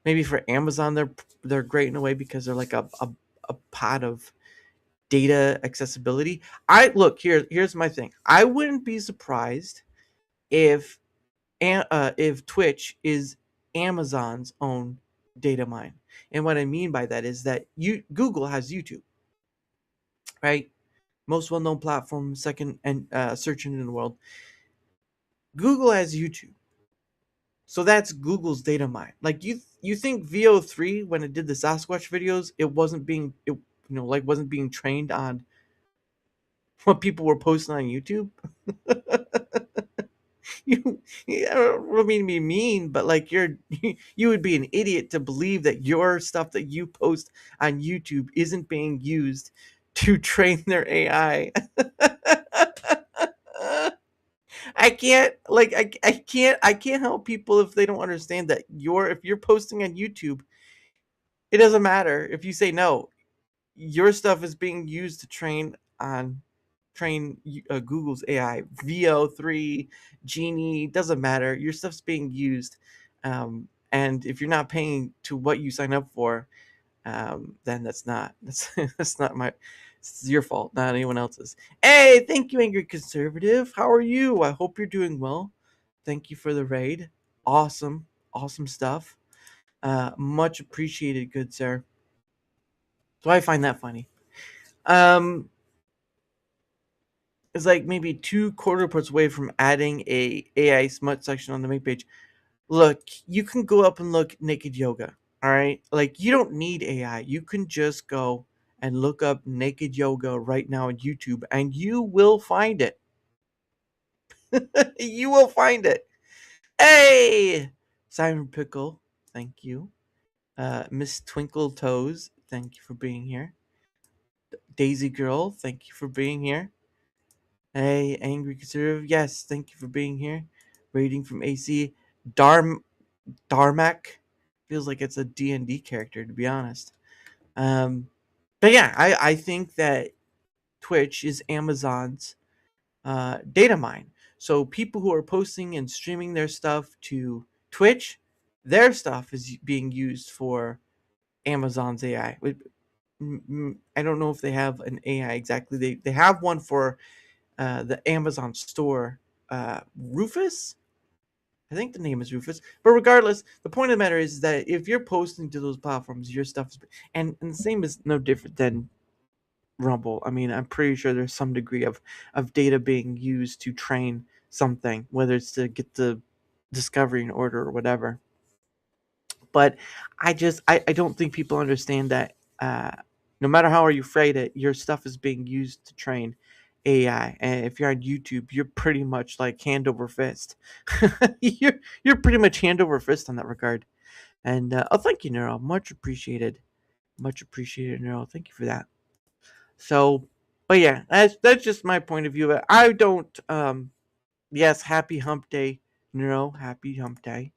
Maybe for Amazon they're great in a way because they're like a pot of data accessibility. Here's my thing. I wouldn't be surprised if if Twitch is Amazon's own data mine. And what I mean by that is that Google has YouTube, right? Most well-known platform, second and search engine in the world. Google has YouTube. So that's Google's data mine. Like, you think VO3, when it did the Sasquatch videos, it wasn't being wasn't being trained on what people were posting on YouTube? I don't mean to be mean, but like, you would be an idiot to believe that your stuff that you post on YouTube isn't being used to train their AI. I can't help people if they don't understand that if you're posting on YouTube, it doesn't matter if you say no. Your stuff is being used to train Google's AI. VO3, Genie, doesn't matter. Your stuff's being used, and if you're not paying to what you sign up for, then that's not It's your fault, not anyone else's. Hey, thank you, Angry Conservative. How are you? I hope you're doing well. Thank you for the raid. Awesome, awesome stuff. Much appreciated, good sir. So I find that funny. It's like maybe 2 quarter reports away from adding a AI smut section on the main page. Look, you can go up and look naked yoga. All right, like you don't need AI. You can just go and look up naked yoga right now on YouTube, and you will find it. You will find it. Hey, Simon Pickle, thank you. Miss Twinkle Toes, thank you for being here. Daisy Girl, thank you for being here. Hey, Angry Conservative, yes, thank you for being here. Rating from AC. Darmak feels like it's a D&D character, to be honest. But yeah, I think that Twitch is Amazon's data mine. So people who are posting and streaming their stuff to Twitch, their stuff is being used for Amazon's AI. I don't know if they have an AI exactly. They have one for the Amazon store. Rufus? I think the name is Rufus. But regardless, the point of the matter is that if you're posting to those platforms, your stuff is... And the same is no different than Rumble. I mean, I'm pretty sure there's some degree of data being used to train something, whether it's to get the discovery in order or whatever. But I don't think people understand that no matter how you phrase it, your stuff is being used to train AI. And if you're on YouTube, you're pretty much like hand over fist. You're pretty much hand over fist on that regard. And oh, thank you, Neuro. Much appreciated. Much appreciated, Neuro. Thank you for that. So, but yeah, that's just my point of view. I don't. Yes, happy Hump Day, Neuro. Happy Hump Day.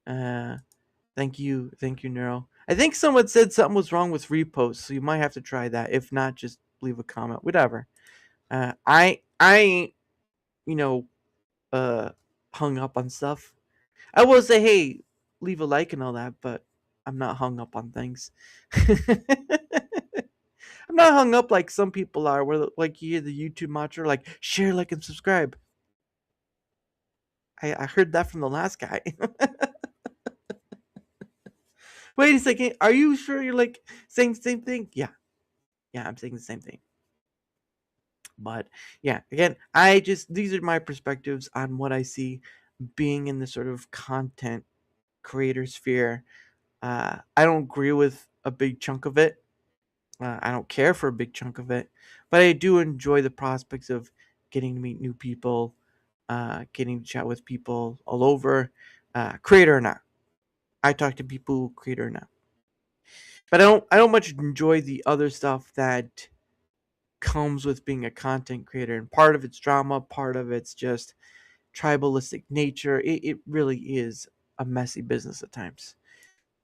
Thank you, Neuro. I think someone said something was wrong with reposts, so you might have to try that. If not, just leave a comment, whatever. I ain't, you know, hung up on stuff. I will say, hey, leave a like and all that, but I'm not hung up on things. I'm not hung up like some people are, where like you hear the YouTube mantra, like share, like, and subscribe. I heard that from the last guy. Wait a second, are you sure you're like saying the same thing? Yeah, I'm saying the same thing. But yeah, again, these are my perspectives on what I see being in the sort of content creator sphere. I don't agree with a big chunk of it. I don't care for a big chunk of it, but I do enjoy the prospects of getting to meet new people, getting to chat with people all over, creator or not. I talk to people, creator or not. But I don't much enjoy the other stuff that comes with being a content creator, and part of it's drama, part of it's just tribalistic nature. It really is a messy business at times.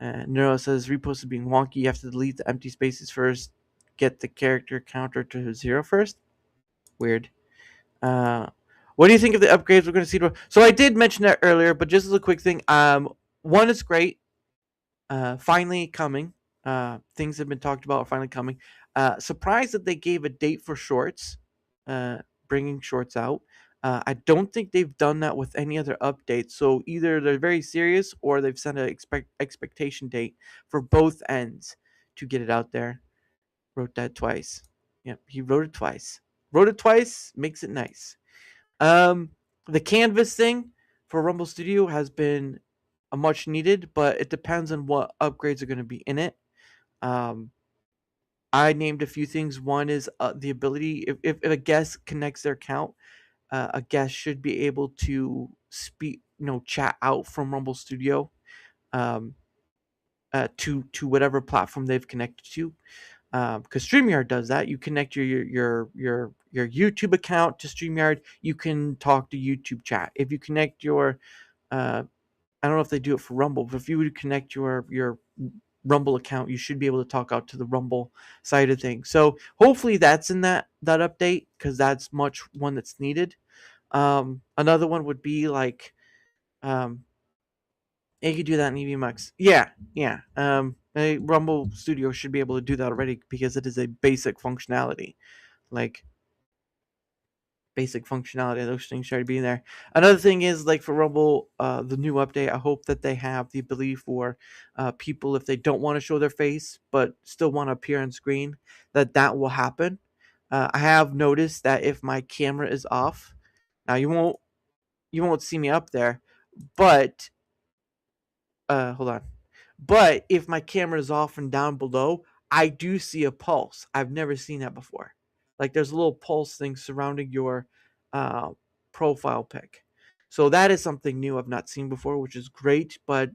Neuro says repost is being wonky. You have to delete the empty spaces first, get the character counter to 0 first. Weird. What do you think of the upgrades we're going to see? So I did mention that earlier, but just as a quick thing, one is great. Finally coming. Things have been talked about are finally coming. Surprised that they gave a date for shorts, bringing shorts out. I don't think they've done that with any other updates. So either they're very serious or they've set an expectation date for both ends to get it out there. Wrote that twice. Yep, he wrote it twice. Wrote it twice makes it nice. The canvas thing for Rumble Studio has been a much needed, but it depends on what upgrades are going to be in it. I named a few things. One is the ability, if a guest connects their account, a guest should be able to speak, chat out from Rumble Studio to whatever platform they've connected to. Because StreamYard does that. You connect your YouTube account to StreamYard, you can talk to YouTube chat. If you connect your, I don't know if they do it for Rumble, but if you would connect your Rumble account, you should be able to talk out to the Rumble side of things. So hopefully that's in that update, because that's much one that's needed. Another one would be like, you could do that in EVMux. Yeah. Rumble Studio should be able to do that already because it is a basic functionality. Like basic functionality, those things should be in there. Another thing is like for Rumble, the new update, I hope that they have the ability for people, if they don't want to show their face but still want to appear on screen, that will happen. I have noticed that if my camera is off, now you won't see me up there, but hold on. But if my camera is off and down below, I do see a pulse. I've never seen that before. Like there's a little pulse thing surrounding your uh, profile pic. So that is something new I've not seen before, which is great. But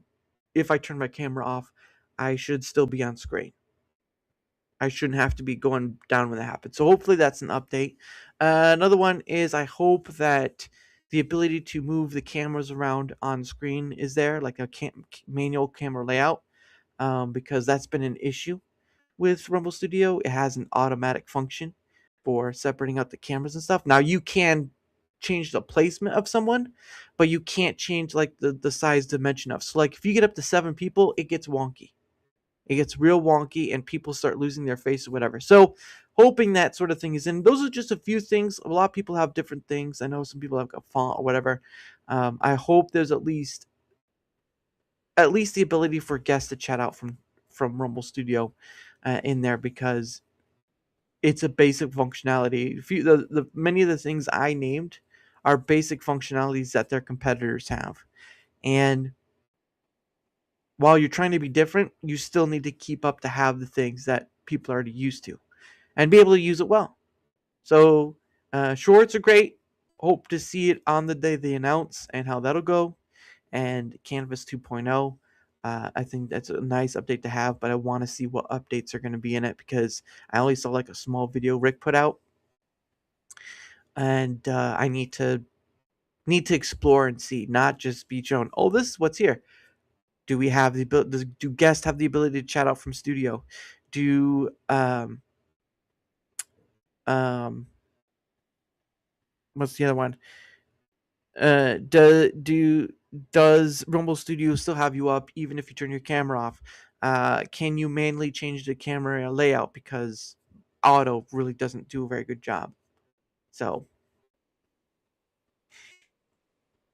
if I turn my camera off, I should still be on screen. I shouldn't have to be going down when that happens. So hopefully that's an update. Another one is I hope that the ability to move the cameras around on screen is there, like a manual camera layout, because that's been an issue with Rumble Studio. It has an automatic function for separating out the cameras and stuff. Now you can change the placement of someone, but you can't change like the size dimension of. So like if you get up to 7 people, it gets wonky. It gets real wonky and people start losing their face or whatever. So hoping that sort of thing is in. Those are just a few things. A lot of people have different things. I know some people have a font or whatever. I hope there's at least the ability for guests to chat out from Rumble Studio in there, because it's a basic functionality. The many of the things I named are basic functionalities that their competitors have, and while you're trying to be different, you still need to keep up to have the things that people are already used to and be able to use it well. So, shorts are great. Hope to see it on the day they announce and how that'll go. And Canvas 2.0, I think that's a nice update to have, but I want to see what updates are going to be in it because I only saw like a small video Rick put out, and I need to explore and see, not just be shown, oh, this is what's here. Do we have the ability? Do guests have the ability to chat out from studio? Do what's the other one? Does Rumble Studio still have you up even if you turn your camera off? Can you manually change the camera layout, because auto really doesn't do a very good job? So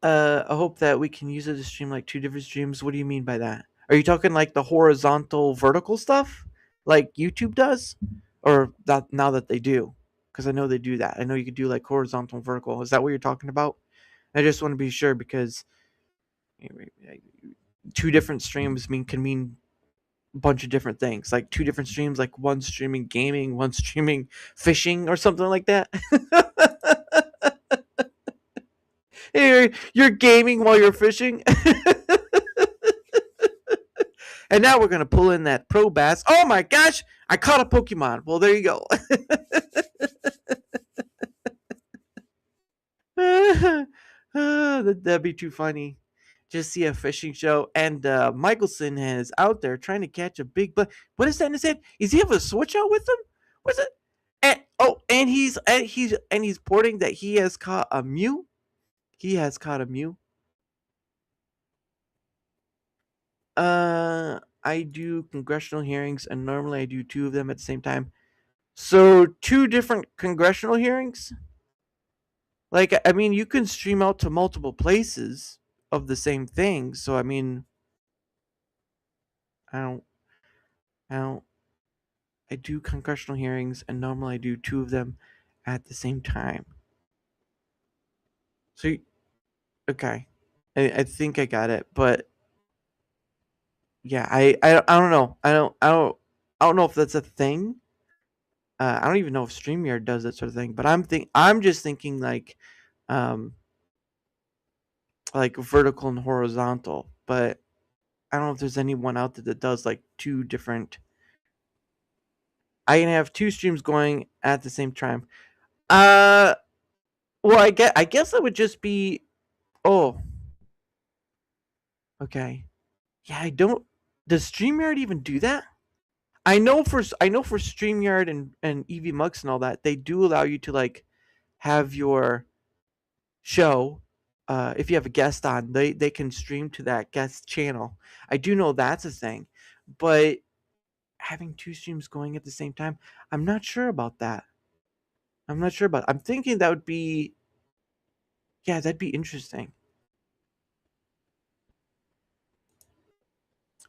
I hope that we can use it to stream like 2 different streams. What do you mean by that? Are you talking like the horizontal vertical stuff like YouTube does? Or that now that they do? Because I know they do that. I know you could do like horizontal and vertical. Is that what you're talking about? I just want to be sure, because 2 different streams can mean a bunch of different things. Like 2 different streams, like one streaming gaming, one streaming fishing or something like that. You're gaming while you're fishing. And now we're gonna pull in that pro bass. Oh my gosh, I caught a Pokemon. Well, there you go. That'd be too funny. Just see a fishing show, and Michelson is out there trying to catch a big. But what is that in his head? Is he have a switch out with him? What's it? And he's porting that he has caught a Mew. He has caught a Mew. I do congressional hearings, and normally I do 2 of them at the same time. So 2 different congressional hearings? Like, I mean, you can stream out to multiple places of the same thing. So, I mean, I don't, I don't, I do congressional hearings, and normally I do 2 of them at the same time. So, okay. I think I got it, but yeah, I don't know. I don't know if that's a thing. I don't even know if StreamYard does that sort of thing, but I'm just thinking like vertical and horizontal, but I don't know if there's anyone out there that does like 2 different. I can have 2 streams going at the same time. Well, I guess that would just be. Oh, okay. Yeah, I don't. Does StreamYard even do that? I know for StreamYard and EV Mux and all that, they do allow you to like have your show. If you have a guest on, they can stream to that guest channel. I do know that's a thing, but having two streams going at the same time. I'm not sure about that. I'm thinking that would be, yeah, that'd be interesting.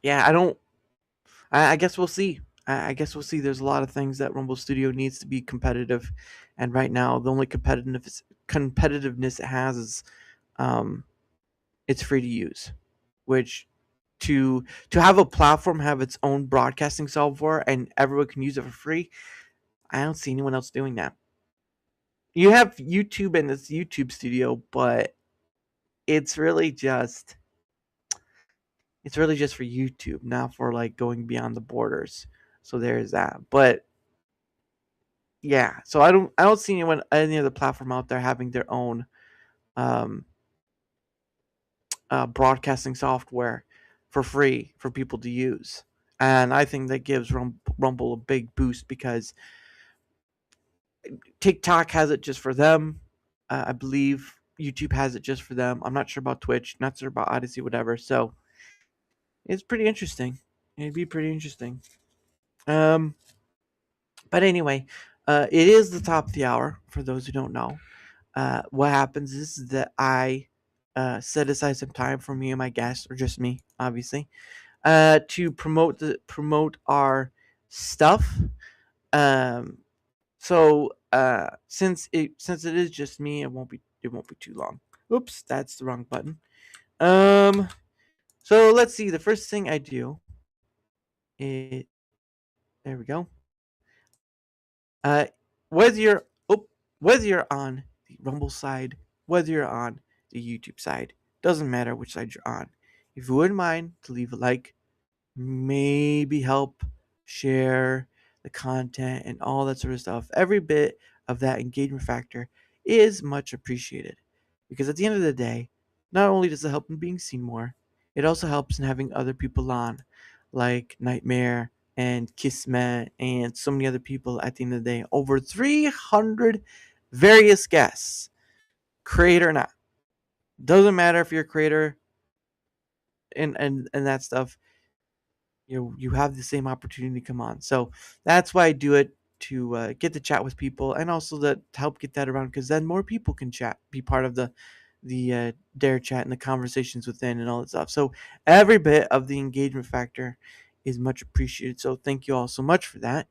Yeah, I don't. I guess we'll see. I guess we'll see. There's a lot of things that Rumble Studio needs to be competitive, and right now the only competitiveness it has is, um, it's free to use, which to have a platform have its own broadcasting software and everyone can use it for free. I don't see anyone else doing that. You have YouTube and it's YouTube Studio, but it's really just for YouTube, not for like going beyond the borders. So there's that. But yeah, so I don't see any other platform out there having their own um, broadcasting software for free for people to use, and I think that gives Rumble a big boost because TikTok has it just for them. I believe YouTube has it just for them. I'm not sure about Twitch, not sure about Odyssey, whatever. So it's pretty interesting. It'd be pretty interesting. Um, but anyway, it is the top of the hour. For those who don't know, what happens is that I set aside some time for me and my guests, or just me, obviously, to promote our stuff. Um, so since it is just me, it won't be too long. Oops, that's the wrong button. So let's see. The first thing I do is, there we go. Uh, whether you're whether you're on the Rumble side, whether you're on the YouTube side, doesn't matter which side you're on. If you wouldn't mind to leave a like, maybe help share the content and all that sort of stuff. Every bit of that engagement factor is much appreciated because at the end of the day, not only does it help in being seen more, it also helps in having other people on, like Nightmare and Kismet and so many other people. At the end of the day, over 300 various guests, creator or not, doesn't matter if you're a creator and that stuff. You have the same opportunity to come on. So that's why I do it, to get to chat with people and also to help get that around, because then more people can chat, be part of the DaraChat and the conversations within and all that stuff. So every bit of the engagement factor is much appreciated. So thank you all so much for that.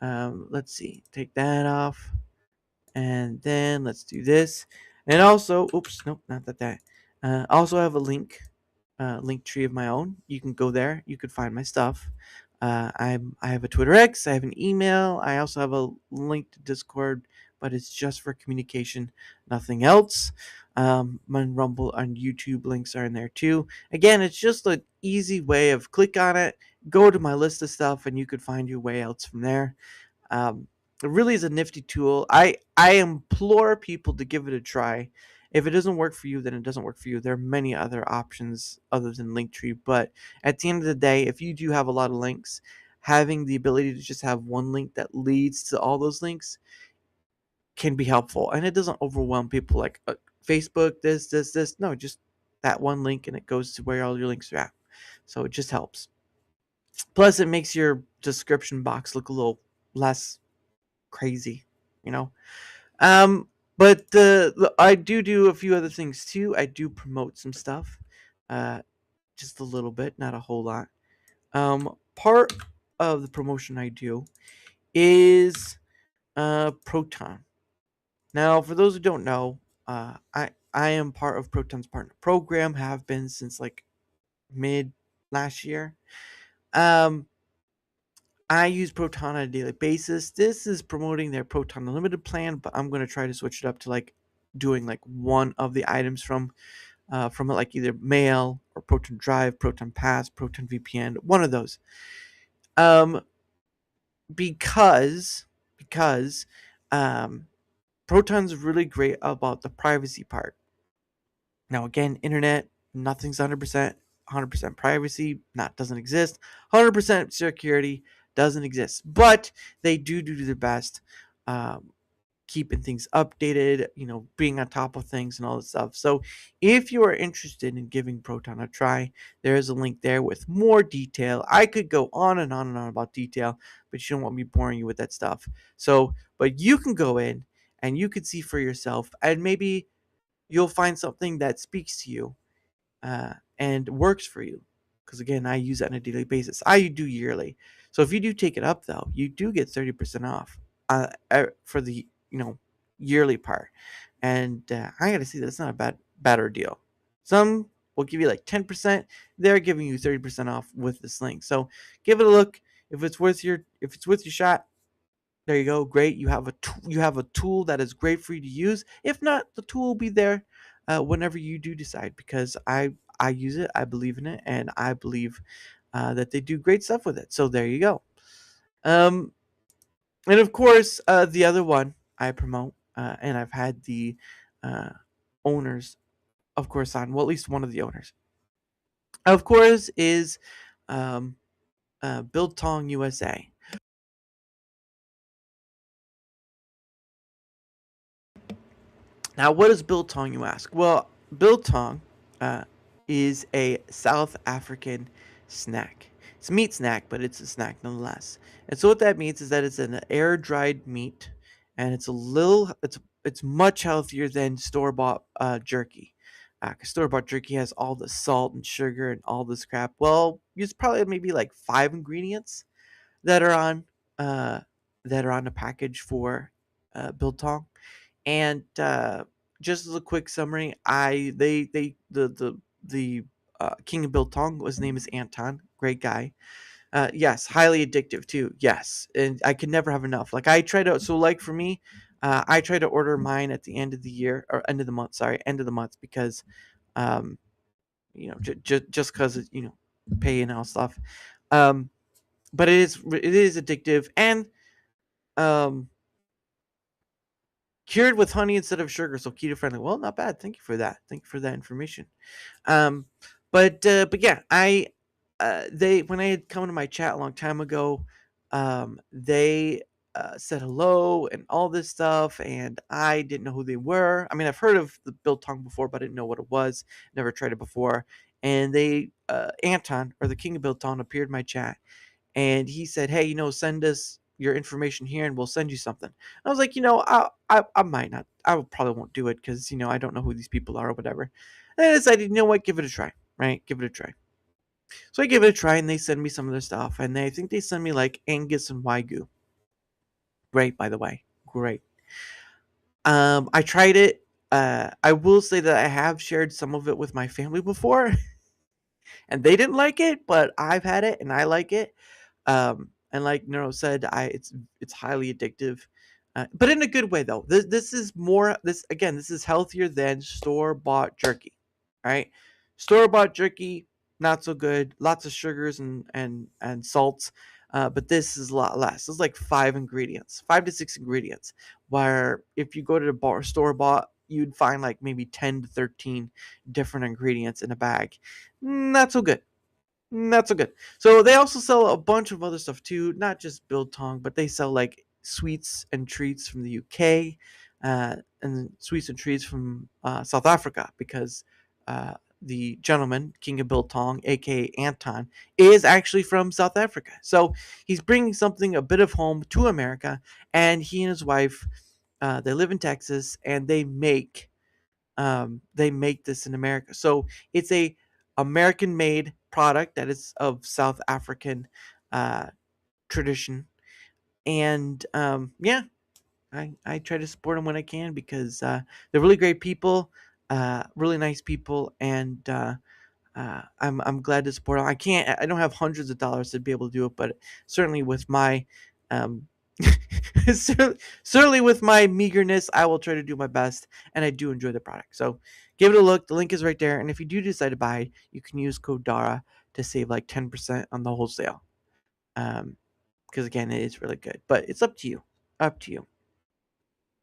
Let's see, take that off, and then let's do this. And also, oops, nope, not that. Also, I have a link tree of my own. You can go there. You could find my stuff. I have a Twitter X. I have an email. I also have a link to Discord, but it's just for communication, nothing else. My Rumble and YouTube links are in there too. Again, it's just an easy way of click on it, go to my list of stuff, and you could find your way else from there. It really is a nifty tool. I implore people to give it a try. If it doesn't work for you, then it doesn't work for you. There are many other options other than Linktree, but at the end of the day, if you do have a lot of links, having the ability to just have one link that leads to all those links can be helpful, and it doesn't overwhelm people like Facebook, this. No, just that one link, and it goes to where all your links are at. So it just helps. Plus, it makes your description box look a little less crazy, you know. But I do a few other things too. I do promote some stuff, uh, just a little bit, not a whole lot. Part of the promotion I do is Proton. Now, for those who don't know, I am part of Proton's partner program. Have been since like mid last year. Um, I use Proton on a daily basis. This is promoting their Proton Unlimited plan, but I'm going to try to switch it up to like doing like one of the items from like either Mail or Proton Drive, Proton Pass, Proton VPN, one of those. Because Proton's really great about the privacy part. Now again, internet, nothing's 100% privacy, doesn't exist. 100% security doesn't exist, but they do their best keeping things updated, being on top of things and all this stuff. So if you are interested in giving Proton a try, there is a link there with more detail. I could go on and on and on about detail, but you don't want me boring you with that stuff. So, but you can go in and you can see for yourself, and maybe you'll find something that speaks to you and works for you. Because again, I use that on a daily basis. I do yearly. So if you do take it up, though, you do get 30% off for the yearly part. And I got to see that's not a better deal. Some will give you like 10%. They're giving you 30% off with this link. So give it a look. If it's worth your shot, there you go. Great. You have a tool that is great for you to use. If not, the tool will be there whenever you do decide, because I use it, I believe in it, and I believe that they do great stuff with it. So there you go. And of course, the other one I promote, and I've had the owners, of course, on, well, at least one of the owners, of course, is Biltong USA. Now, what is biltong, you ask? Well, biltong is a South African snack. It's a meat snack, but it's a snack nonetheless. And so what that means is that it's an air-dried meat, and it's much healthier than store-bought jerky. 'Cause store-bought jerky has all the salt and sugar and all this crap. Well, it's probably maybe like 5 ingredients that are on uh, the package for biltong. And just as a quick summary, the king of biltong, his name is Anton, great guy. Yes, highly addictive too. Yes, and I could never have enough. Like I try to, so like for me, I try to order mine at the end of the year, or end of the month. Sorry, end of the month, because um, just because pay and all stuff. Um, but it is addictive, and um cured with honey instead of sugar, so keto friendly. Well, not bad. Thank you for that. Thank you for that information. Um, but yeah, they when I had come to my chat a long time ago, they said hello and all this stuff, and I didn't know who they were. I mean, I've heard of the biltong before, but I didn't know what it was. Never tried it before. And Anton, or the king of biltong, appeared in my chat, and he said, "Hey, send us your information here, and we'll send you something." I was like, I might not, probably won't do it, because I don't know who these people are or whatever. And I decided, you know what, give it a try, right? Give it a try. So I give it a try, and they send me some of their stuff, and I think they send me like Angus and Wagyu. Great, by the way, great. I tried it. I will say that I have shared some of it with my family before, and they didn't like it, but I've had it and I like it. And like Nero said, it's highly addictive, but in a good way though. This is more, this is healthier than store bought jerky. All right, store bought jerky, not so good. Lots of sugars and salts. But this is a lot less. It's like 5 ingredients, 5 to 6 ingredients. Where if you go to the store bought, you'd find like maybe 10 to 13 different ingredients in a bag. Not so good. Not so good. So they also sell a bunch of other stuff too, not just biltong, but they sell like sweets and treats from the UK, and sweets and treats from South Africa, because the gentleman, King of Biltong, aka Anton, is actually from South Africa. So he's bringing something, a bit of home, to America, and he and his wife, they live in Texas, and they make this in America. So it's a American made product that is of South African uh, tradition. And yeah, I try to support them when I can, because they're really great people, really nice people, and I'm glad to support them. I don't have hundreds of dollars to be able to do it, but certainly with my um, certainly with my meagerness, I will try to do my best, and I do enjoy the product. So give it a look. The link is right there, and if you do decide to buy it, you can use code DARA to save like 10% on the wholesale. Because again, it is really good, but it's up to you. Up to you.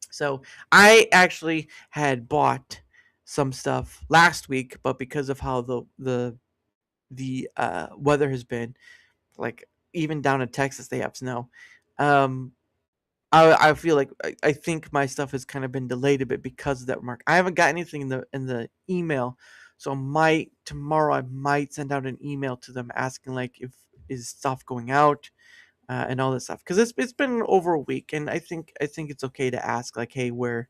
So I actually had bought some stuff last week, but because of how the weather has been, like even down in Texas, they have snow. Um, I feel like I think my stuff has kind of been delayed a bit because of that remark. I haven't got anything in the email, so tomorrow I might send out an email to them asking like if is stuff going out and all this stuff because it's been over a week, and I think it's okay to ask like, hey, where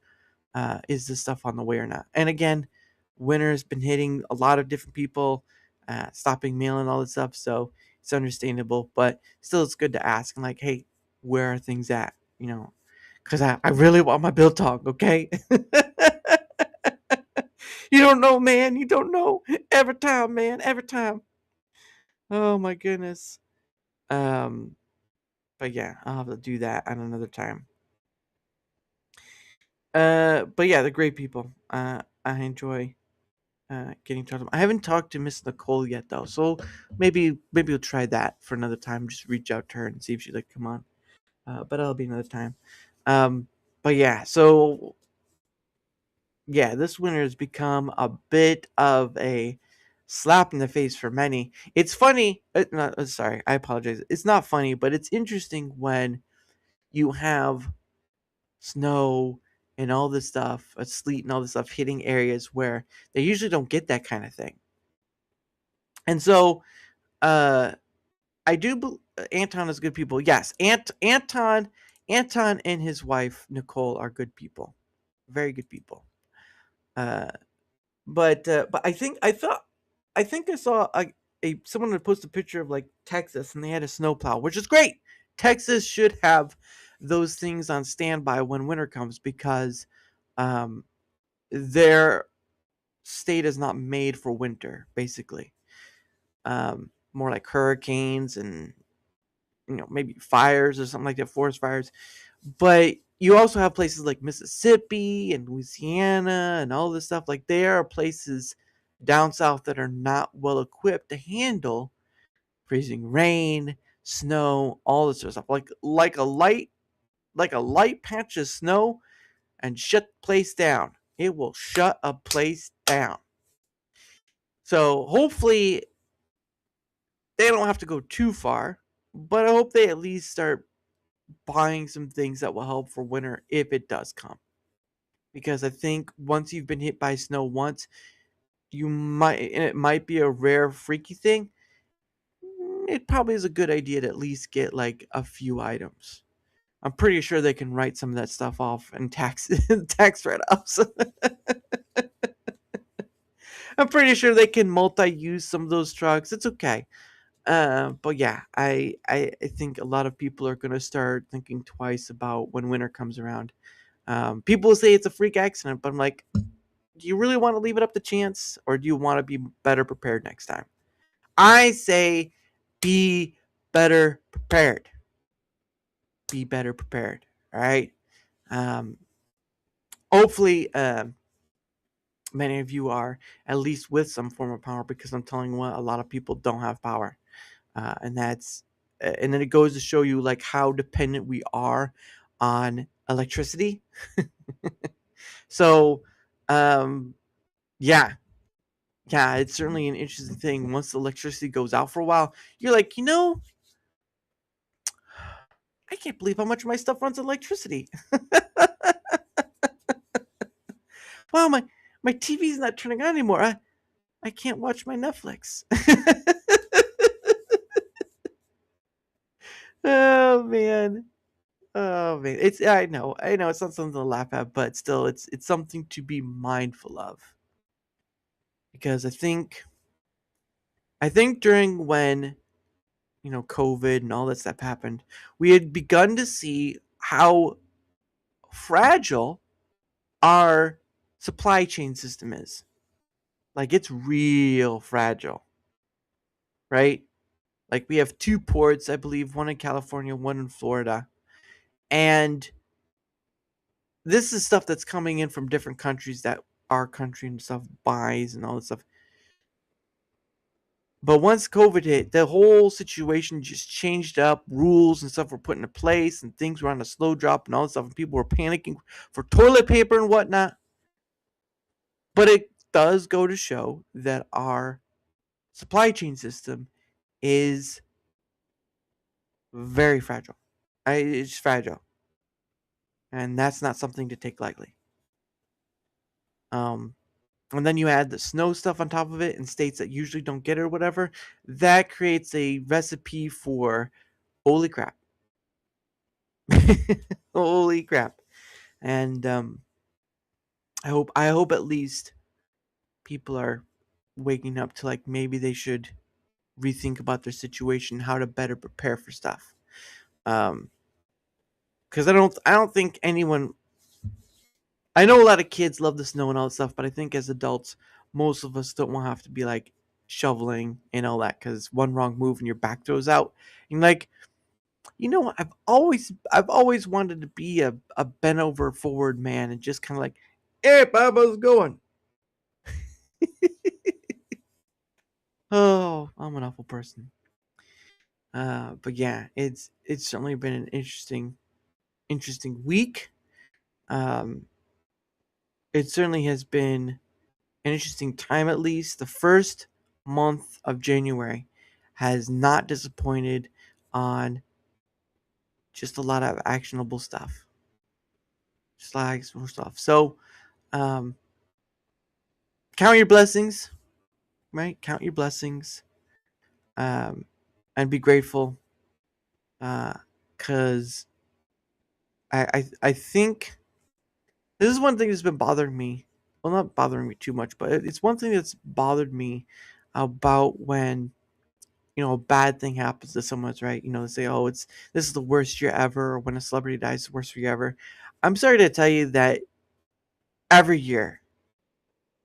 is this stuff on the way or not? And again, winter's been hitting a lot of different people, stopping mail and all this stuff, so it's understandable. But still, it's good to ask and like, hey, where are things at? You know, because I really want my bill talk. Okay, you don't know, man. You don't know. Every time, man. Every time. Oh my goodness. Um, but yeah, I'll have to do that at another time. But yeah, they're great people. I enjoy getting to talk to them. I haven't talked to Miss Nicole yet though, so maybe we'll try that for another time. Just reach out to her and see if she'd like to come on. But that'll be another time. But yeah, so yeah, this winter has become a bit of a slap in the face for many. It's funny. Sorry, I apologize. It's not funny, but it's interesting when you have snow and all this stuff, sleet and all this stuff hitting areas where they usually don't get that kind of thing. And so, uh, I do. Anton is good people. Yes, Anton and his wife Nicole are good people, very good people. Uh, but I think I saw a someone had posted a picture of like Texas and they had a snowplow, which is great. Texas should have those things on standby when winter comes because um, their state is not made for winter, basically. More like hurricanes and maybe fires or something like that, forest fires. But you also have places like Mississippi and Louisiana and all this stuff. Like there are places down south that are not well equipped to handle freezing rain, snow, all this sort of stuff. Like a light patch of snow and shut the place down. It will shut a place down. So hopefully they don't have to go too far, but I hope they at least start buying some things that will help for winter if it does come. Because I think once you've been hit by snow once, and it might be a rare freaky thing, it probably is a good idea to at least get like a few items. I'm pretty sure they can write some of that stuff off in tax write-offs. I'm pretty sure they can multi-use some of those trucks. It's okay. But yeah, I think a lot of people are gonna start thinking twice about when winter comes around. People say it's a freak accident, but I'm like, do you really want to leave it up to chance, or do you want to be better prepared next time? I say, be better prepared. Be better prepared. All right. Um, hopefully, many of you are at least with some form of power, because I'm telling you what, a lot of people don't have power. And and then it goes to show you like how dependent we are on electricity. So yeah, it's certainly an interesting thing. Once the electricity goes out for a while, you're like, I can't believe how much of my stuff runs on electricity. Wow, my TV's not turning on anymore. I can't watch my Netflix. Oh man. Oh man, I know, it's not something to laugh at, but still, it's something to be mindful of. Because I think during when COVID and all that stuff happened, we had begun to see how fragile our supply chain system is. Like it's real fragile, right? Like we have two ports, I believe, one in California, one in Florida, and this is stuff that's coming in from different countries that our country and stuff buys and all this stuff. But once COVID hit, the whole situation just changed up. Rules and stuff were put into place, and things were on a slow drop and all this stuff. And people were panicking for toilet paper and whatnot. But it does go to show that our supply chain system is very fragile. It's fragile. and that's not something to take lightly. And then you add the snow stuff on top of it in states that usually don't get it or whatever. That creates a recipe for holy crap. Holy crap. And I hope at least people are waking up to like maybe they should rethink about their situation, how to better prepare for stuff. Because I don't think anyone. I know a lot of kids love the snow and all that stuff, but I think as adults, most of us don't want to have to be like shoveling and all that because one wrong move and your back throws out. And like, you know, I've always wanted to be a bent over forward man and just kind of like, hey, Bob, how's it going? Oh, I'm an awful person. But yeah, it's certainly been an interesting week. Um, it certainly has been an interesting time. At least the first month of January has not disappointed on just a lot of actionable stuff. Just a lot of actionable stuff. So, um, count your blessings, right? Count your blessings, and be grateful. Because I think this is one thing that's been bothering me. Well, not bothering me too much, but it's one thing that's bothered me about when a bad thing happens to someone's right. They say, "Oh, this is the worst year ever," or when a celebrity dies, it's the worst year ever. I'm sorry to tell you that every year,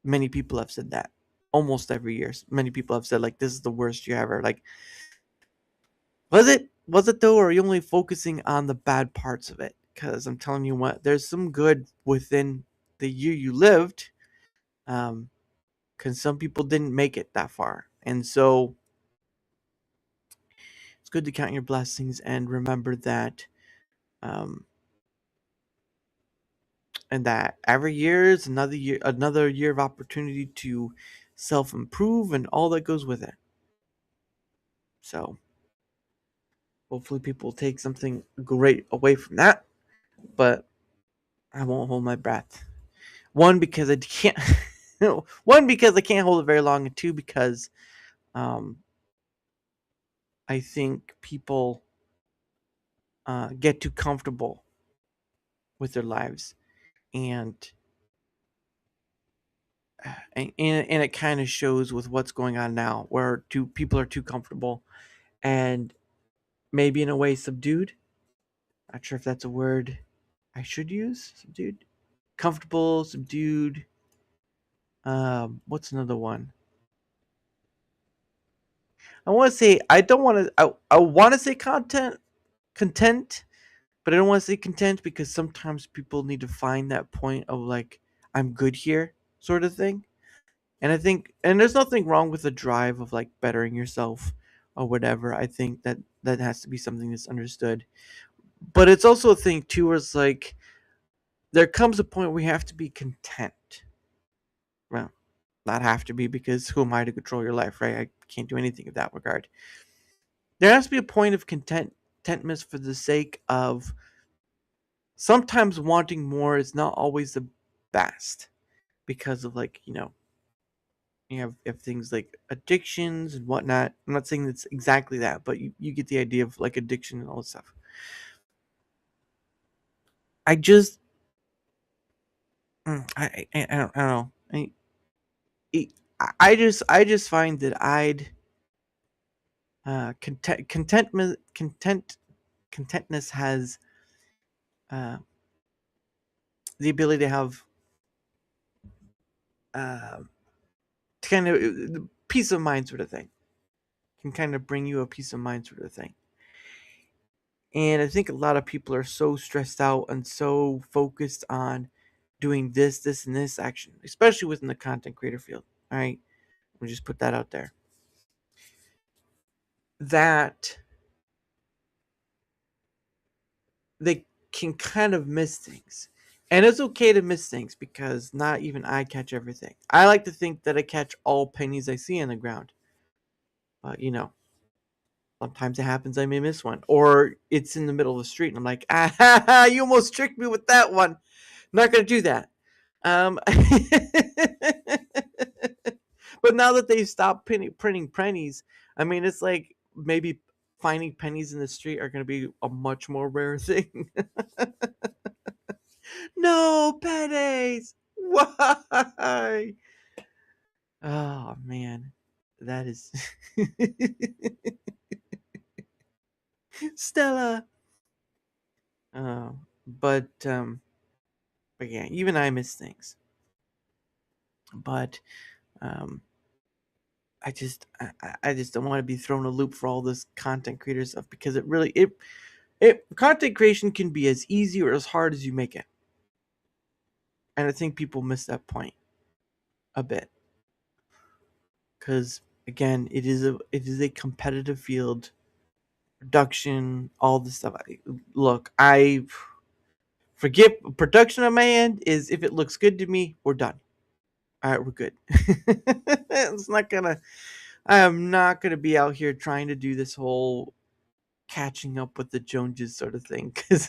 many people have said that. Almost every year, many people have said like, "This is the worst year ever." Like, was it? Was it though? Or are you only focusing on the bad parts of it? Because I'm telling you what, there's some good within the year you lived. Because some people didn't make it that far, and so it's good to count your blessings and remember that, um, and that every year is another year of opportunity to self improve and all that goes with it. So hopefully people take something great away from that, but I won't hold my breath. One, because I can't. One, because I can't hold it very long, and two, because um, I think people get too comfortable with their lives, and and it kind of shows with what's going on now, where two people are too comfortable and maybe in a way subdued. Not sure if that's a word I should use. Subdued, comfortable, subdued. What's another one? I want to say I don't want to. I want to say content, but I don't want to say content because sometimes people need to find that point of like I'm good here, sort of thing. And I think, and there's nothing wrong with the drive of like bettering yourself or whatever. I think that has to be something that's understood. But it's also a thing too, where it's like there comes a point where you have to be content. Well, not have to be because who am I to control your life, right? I can't do anything in that regard. There has to be a point of contentment for the sake of sometimes wanting more is not always the best because of like you have things like addictions and whatnot. I'm not saying it's exactly that, but you get the idea of like addiction and all this stuff. I just, I don't know. I just find that contentness has uh, the ability to have uh, kind of peace of mind sort of thing. Can kind of bring you a peace of mind sort of thing. And I think a lot of people are so stressed out and so focused on doing this, and this action, especially within the content creator field. All right. Let me just put that out there. That they can kind of miss things. And it's okay to miss things because not even I catch everything. I like to think that I catch all pennies I see on the ground. But, Sometimes it happens I may miss one. Or it's in the middle of the street and I'm like, ah, you almost tricked me with that one. I'm not going to do that. But now that they've stopped printing pennies, I mean, it's like maybe finding pennies in the street are going to be a much more rare thing. No pennies! Why? Oh, man. That is. Stella! Oh, but yeah, even I miss things. But um, I just don't want to be thrown a loop for all this content creator stuff because it content creation can be as easy or as hard as you make it, and I think people miss that point a bit because again, it is a competitive field, production, all this stuff. Look, I forget production on my end is if it looks good to me, we're done. All right, we're good. It's not gonna. I am not gonna be out here trying to do this whole catching up with the Joneses sort of thing because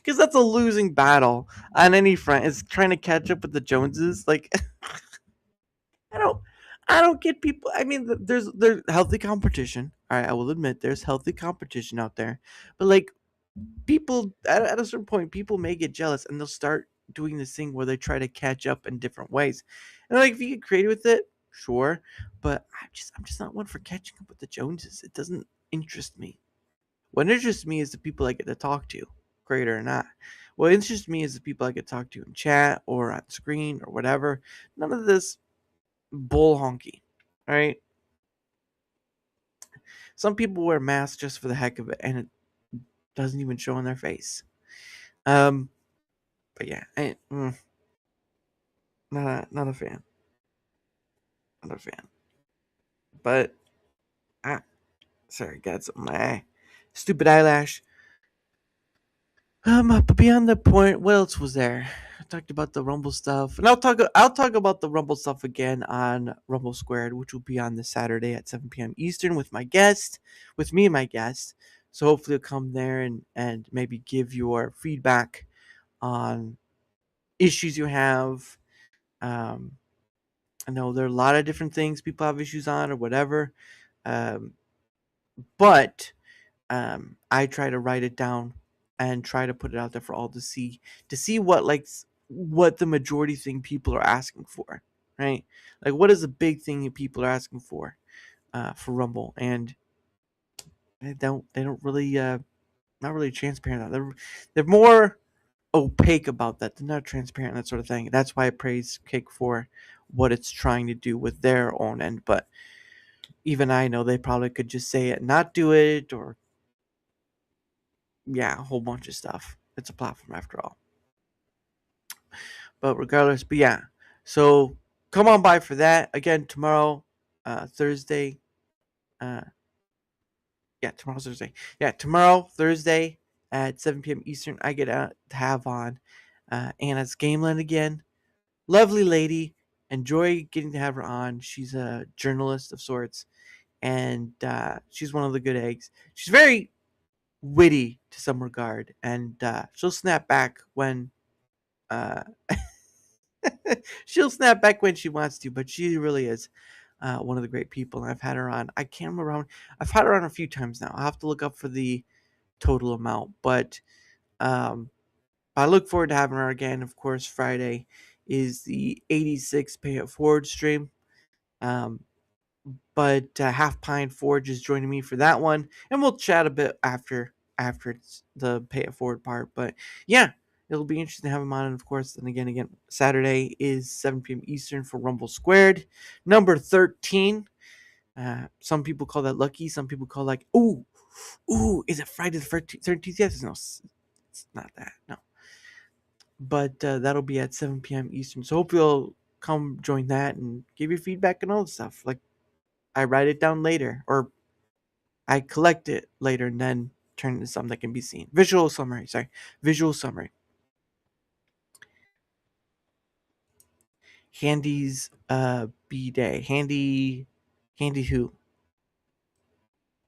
that's a losing battle on any front. It's trying to catch up with the Joneses. Like I don't I don't get people. I mean, there's healthy competition. All right, I will admit there's healthy competition out there, but like people at a certain point, people may get jealous and they'll start doing this thing where they try to catch up in different ways. And like if you get creative with it, sure, but I'm just not one for catching up with the Joneses. It doesn't interest me. What interests me is the people I get to talk to, creator or not. What interests me is the people I get to talk to in chat or on screen or whatever. None of this bull honky, right? Some people wear masks just for the heck of it, and it doesn't even show on their face. Um, but yeah, not a fan, not a fan. But I sorry, got some my eye. Stupid eyelash. But beyond that point, what else was there? I talked about the Rumble stuff, and I'll talk about the Rumble stuff again on Rumble Squared, which will be on this Saturday at 7 p.m. Eastern with me and my guest. So hopefully you'll come there and maybe give your feedback on issues you have. Um, I know there are a lot of different things people have issues on or whatever, um, but I try to write it down and try to put it out there for all to see what the majority thing people are asking for, right? Like what is the big thing that people are asking for Rumble, and they don't really not really transparent. They're more opaque about that. They're not transparent, that sort of thing. That's why I praise Cake for what it's trying to do with their own end. But even I know they probably could just say it and not do it, or yeah, a whole bunch of stuff. It's a platform after all. But regardless, but yeah. So come on by for that. Again, tomorrow, Thursday. Uh, yeah, tomorrow's Thursday. Yeah, tomorrow, Thursday at 7 p.m. Eastern, I get to have on Anna's Gameland again. Lovely lady. Enjoy getting to have her on. She's a journalist of sorts, and she's one of the good eggs. She's very witty to some regard, and she'll snap back when uh, she'll snap back when she wants to. But she really is one of the great people. And I've had her on. I can't remember I've had her on a few times now. I'll have to look up for the total amount, but I look forward to having her again. Of course, Friday is the 86 Pay It Forward stream. Um, but Half Pine Forge is joining me for that one, and we'll chat a bit after it's the Pay It Forward part. But yeah, it'll be interesting to have him on. And of course, then again, Saturday is 7 p.m. Eastern for Rumble Squared, number 13. Some people call that lucky. Some people call like, ooh, is it Friday the 13th? Yes, no, it's not that. No. But that'll be at 7 p.m. Eastern. So hope you'll come join that and give your feedback and all the stuff. Like I write it down later, or I collect it later and then turn it into something that can be seen. Visual summary. Handy's B day. Handy who?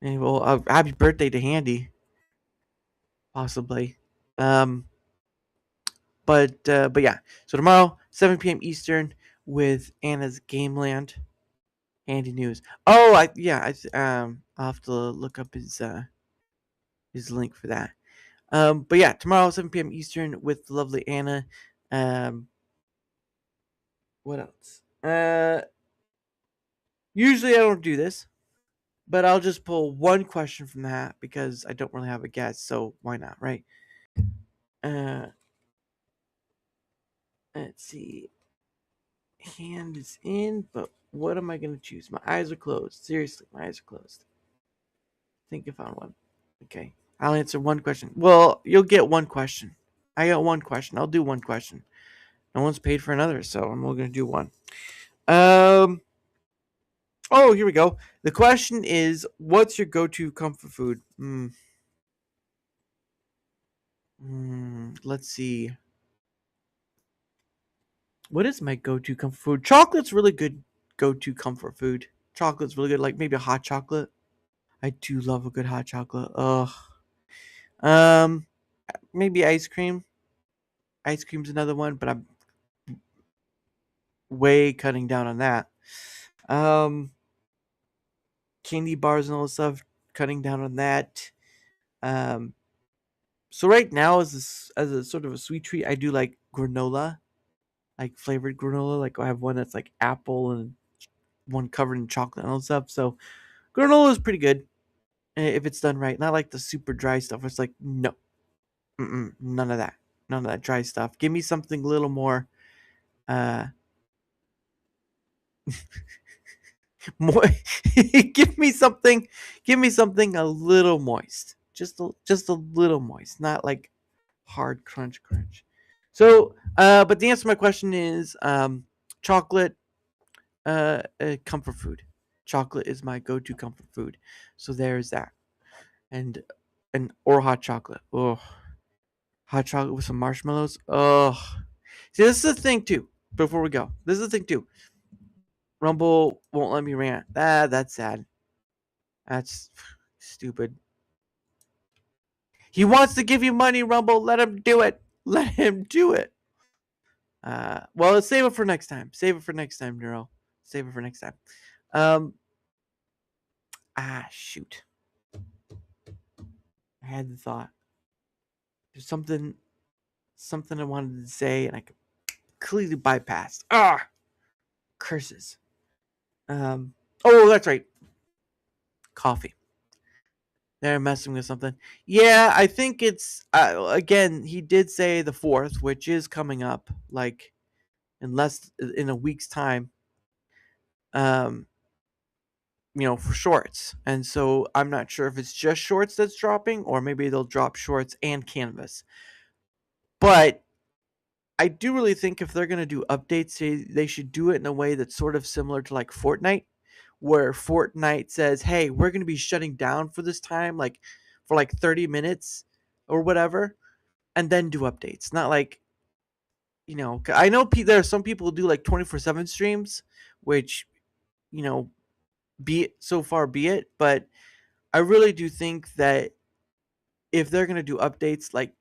And well, happy birthday to Handy, possibly. Um, but yeah. So tomorrow, 7 p.m. Eastern, with Anna's Gameland. Handy news. Oh, I'll have to look up his link for that. But yeah, tomorrow, 7 p.m. Eastern, with the lovely Anna. Um, what else? Usually I don't do this, but I'll just pull one question from the hat because I don't really have a guess, so why not, right? Uh, let's see. Hand is in, but what am I going to choose? My eyes are closed. Seriously, my eyes are closed. Think if I found one. Okay. I'll answer one question. Well, you'll get one question. I got one question. I'll do one question. No one's paid for another, so I'm only going to do one. Oh, here we go. The question is, what's your go-to comfort food? Let's see. What is my go-to comfort food? Chocolate's really good go-to comfort food. Chocolate's really good, like maybe a hot chocolate. I do love a good hot chocolate. Ugh. Um, maybe ice cream. Ice cream's another one, but I'm way cutting down on that. Um, candy bars and all this stuff, cutting down on that. Um, so right now, as a sort of a sweet treat, I do like granola, like flavored granola. Like I have one that's like apple and one covered in chocolate and all stuff. So granola is pretty good if it's done right. Not like the super dry stuff. It's like no, none of that, none of that dry stuff. Give me something a little more, uh, more. Give me something a little moist. Just a little moist, not like hard crunch. So, but the answer to my question is chocolate. Comfort food. Chocolate is my go-to comfort food. So there's that. And or hot chocolate. Oh, hot chocolate with some marshmallows. Oh, see, this is the thing too. Before we go, this is the thing too. Rumble won't let me rant. That's sad. That's stupid. He wants to give you money, Rumble. Let him do it. Let him do it. Well, let's save it for next time. Save it for next time, Neuro. Save it for next time. Um, shoot. I had the thought. There's something I wanted to say, and I completely bypassed. Curses. Oh, that's right. Coffee. They're messing with something. Yeah, I think it's again. He did say the 4th, which is coming up, like in a week's time. Um, for shorts, and so I'm not sure if it's just shorts that's dropping, or maybe they'll drop shorts and canvas. But I do really think if they're gonna do updates, they should do it in a way that's sort of similar to like Fortnite, where Fortnite says, "Hey, we're gonna be shutting down for this time, like for like 30 minutes or whatever," and then do updates. Not like I know there are some people who do like 24/7 streams, which you know, be it so far be it, but I really do think that if they're gonna do updates, like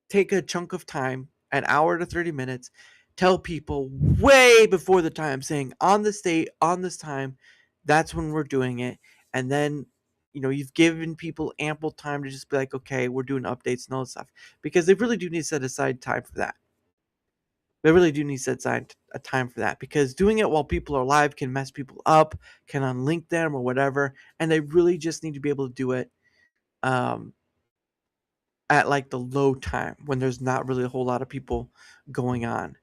take a chunk of time, an hour to 30 minutes, tell people way before the time, saying on this date, on this time, that's when we're doing it. And then, you've given people ample time to just be like, okay, we're doing updates and all this stuff. Because they really do need to set aside time for that. They really do need to set aside a time for that. Because doing it while people are live can mess people up, can unlink them or whatever. And they really just need to be able to do it at like the low time when there's not really a whole lot of people going on,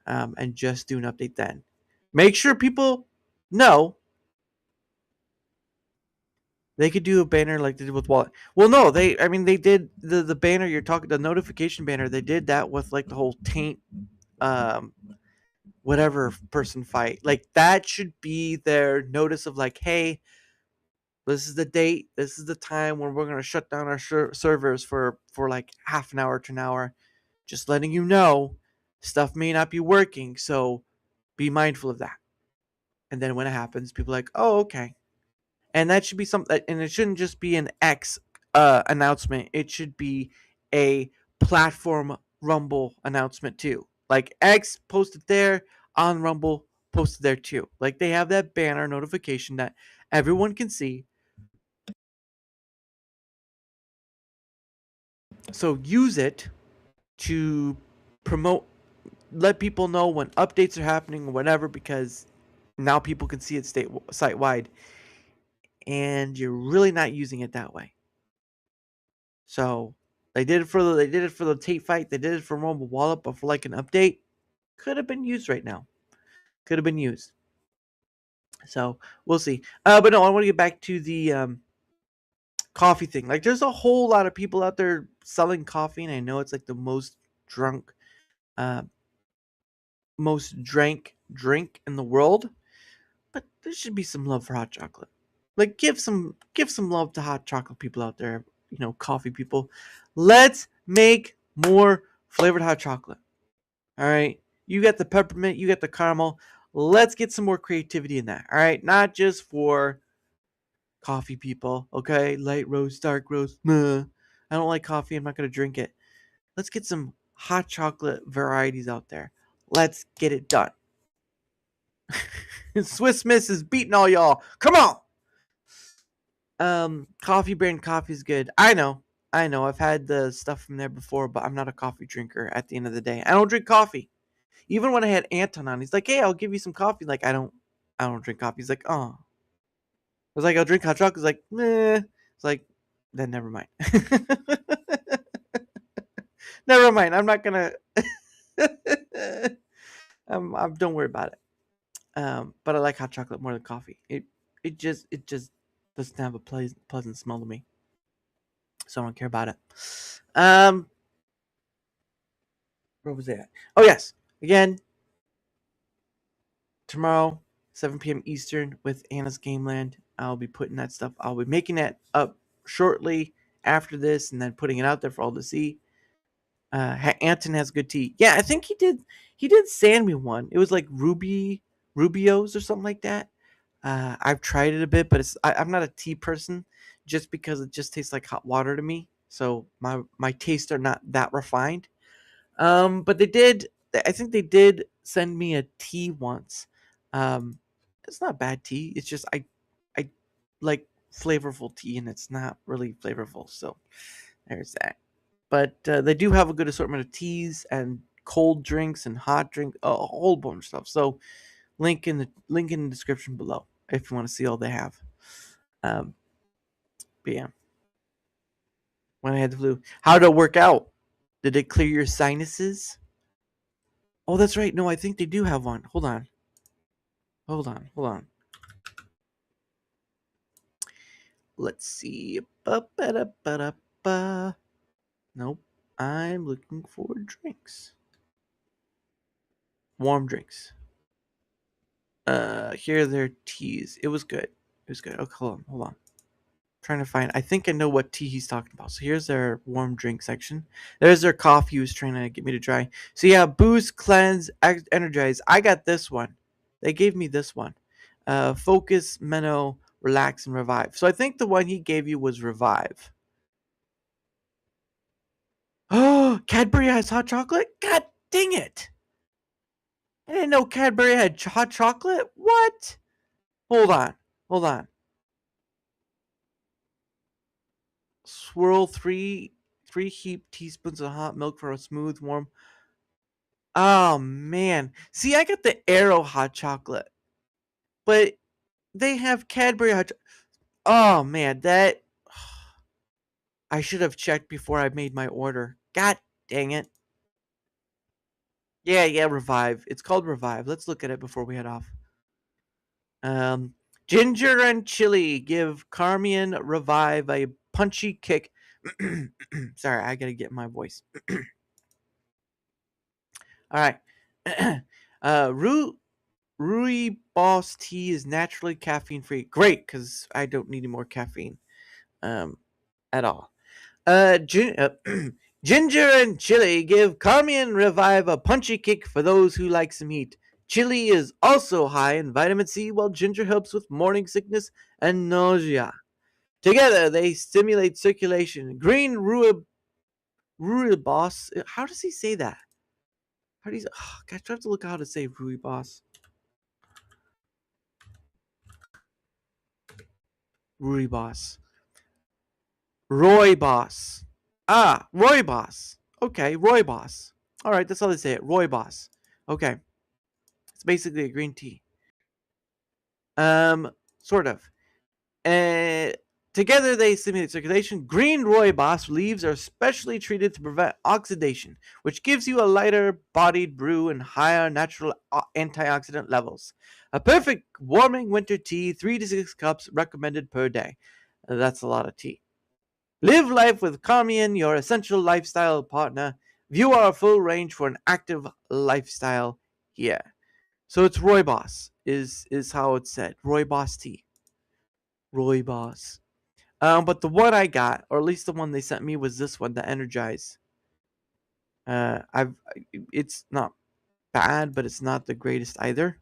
and just do an update then. Make sure people know. They could do a banner like they did with Wallet. Well, no, they did the banner you're talking, the notification banner. They did that with like the whole taint, um, whatever person fight. Like that should be their notice of like, hey, this is the date, this is the time when we're gonna shut down our servers for like half an hour to an hour. Just letting you know, stuff may not be working, so be mindful of that. And then when it happens, people are like, oh, okay. And that should be something, and it shouldn't just be an X announcement. It should be a platform Rumble announcement too. Like X posted there on Rumble, posted there too. Like they have that banner notification that everyone can see. So use it to promote, let people know when updates are happening or whatever, because now people can see it site wide, and you're really not using it that way. So they did it for the Tate fight. They did it for Rumble Wallet, but for like an update, could have been used right now. Could have been used. So we'll see. But no, I want to get back to the coffee thing. Like, there's a whole lot of people out there selling coffee, and I know it's like the most drunk, most drank drink in the world. But there should be some love for hot chocolate. Like, give some love to hot chocolate people out there. You know, coffee people. Let's make more flavored hot chocolate. All right. You got the peppermint, you got the caramel. Let's get some more creativity in that. All right. Not just for coffee people. Okay. Light roast, dark roast. Nah. I don't like coffee. I'm not going to drink it. Let's get some hot chocolate varieties out there. Let's get it done. Swiss Miss is beating all y'all. Come on. Coffee brand coffee is good. I know. I've had the stuff from there before, but I'm not a coffee drinker at the end of the day. I don't drink coffee. Even when I had Anton on, he's like, "Hey, I'll give you some coffee." Like, I don't drink coffee. He's like, "Oh." I was like, "I'll drink hot chocolate." He's like, "Meh." It's like, then never mind. Never mind. I'm not gonna. Don't worry about it. But I like hot chocolate more than coffee. It just doesn't have a pleasant smell to me, so I don't care about it. Where was that? Oh yes, again, tomorrow, 7 p.m. Eastern with Anna's Gameland. I'll be putting that stuff. I'll be making that up shortly after this, and then putting it out there for all to see. Anton has good tea. Yeah, I think he did. He did send me one. It was like Rubio's or something like that. I've tried it a bit, but I'm not a tea person, just because it just tastes like hot water to me. So my tastes are not that refined. But they did. I think they did send me a tea once. It's not bad tea. It's just I like flavorful tea, and it's not really flavorful. So there's that. But they do have a good assortment of teas and cold drinks and hot drink, a whole bunch of stuff. So link in the description below if you want to see all they have. But yeah, when I had the flu, how did it work out? Did it clear your sinuses? Oh, that's right. No, I think they do have one. Hold on. Let's see. Ba-ba-da-ba-da-ba. Nope. I'm looking for drinks. Warm drinks. Here are their teas. It was good. Oh, hold on. Trying to find. I think I know what tea he's talking about. So here's their warm drink section. There's their coffee he was trying to get me to try. So yeah, boost, cleanse, energize. I got this one. They gave me this one. Focus, menno, relax, and revive. So I think the one he gave you was revive. Oh, Cadbury has hot chocolate? God dang it. I didn't know Cadbury had hot chocolate. What? Hold on. Swirl three heap teaspoons of hot milk for a smooth, warm. Oh man. See, I got the Arrow hot chocolate. But they have Cadbury hot Oh man, that I should have checked before I made my order. God dang it. Yeah, Revive. It's called Revive. Let's look at it before we head off. Ginger and chili give Carmian Revive a punchy kick. Sorry, I gotta get my voice. All right. Rui Boss tea is naturally caffeine free. Great, because I don't need any more caffeine at all. Ginger and chili give Carmian Revive a punchy kick for those who like some heat. Chili is also high in vitamin C, while ginger helps with morning sickness and nausea. Together, they stimulate circulation. Green rooibos. How does he say that? How do you? Oh, gosh, I have to look how to say rooibos. Rooibos. Rooibos. Ah, rooibos. Okay, rooibos. All right, that's how they say it. Rooibos. Okay, it's basically a green tea. Sort of. Uh, Together they stimulate circulation. Green rooibos leaves are specially treated to prevent oxidation, which gives you a lighter-bodied brew and higher natural antioxidant levels. A perfect warming winter tea, 3 to 6 cups recommended per day. That's a lot of tea. Live life with Carmian, your essential lifestyle partner. View our full range for an active lifestyle here. So it's rooibos is how it's said. Rooibos tea. Rooibos. But the one I got, or at least the one they sent me, was this one, the Energize. It's not bad, but it's not the greatest either.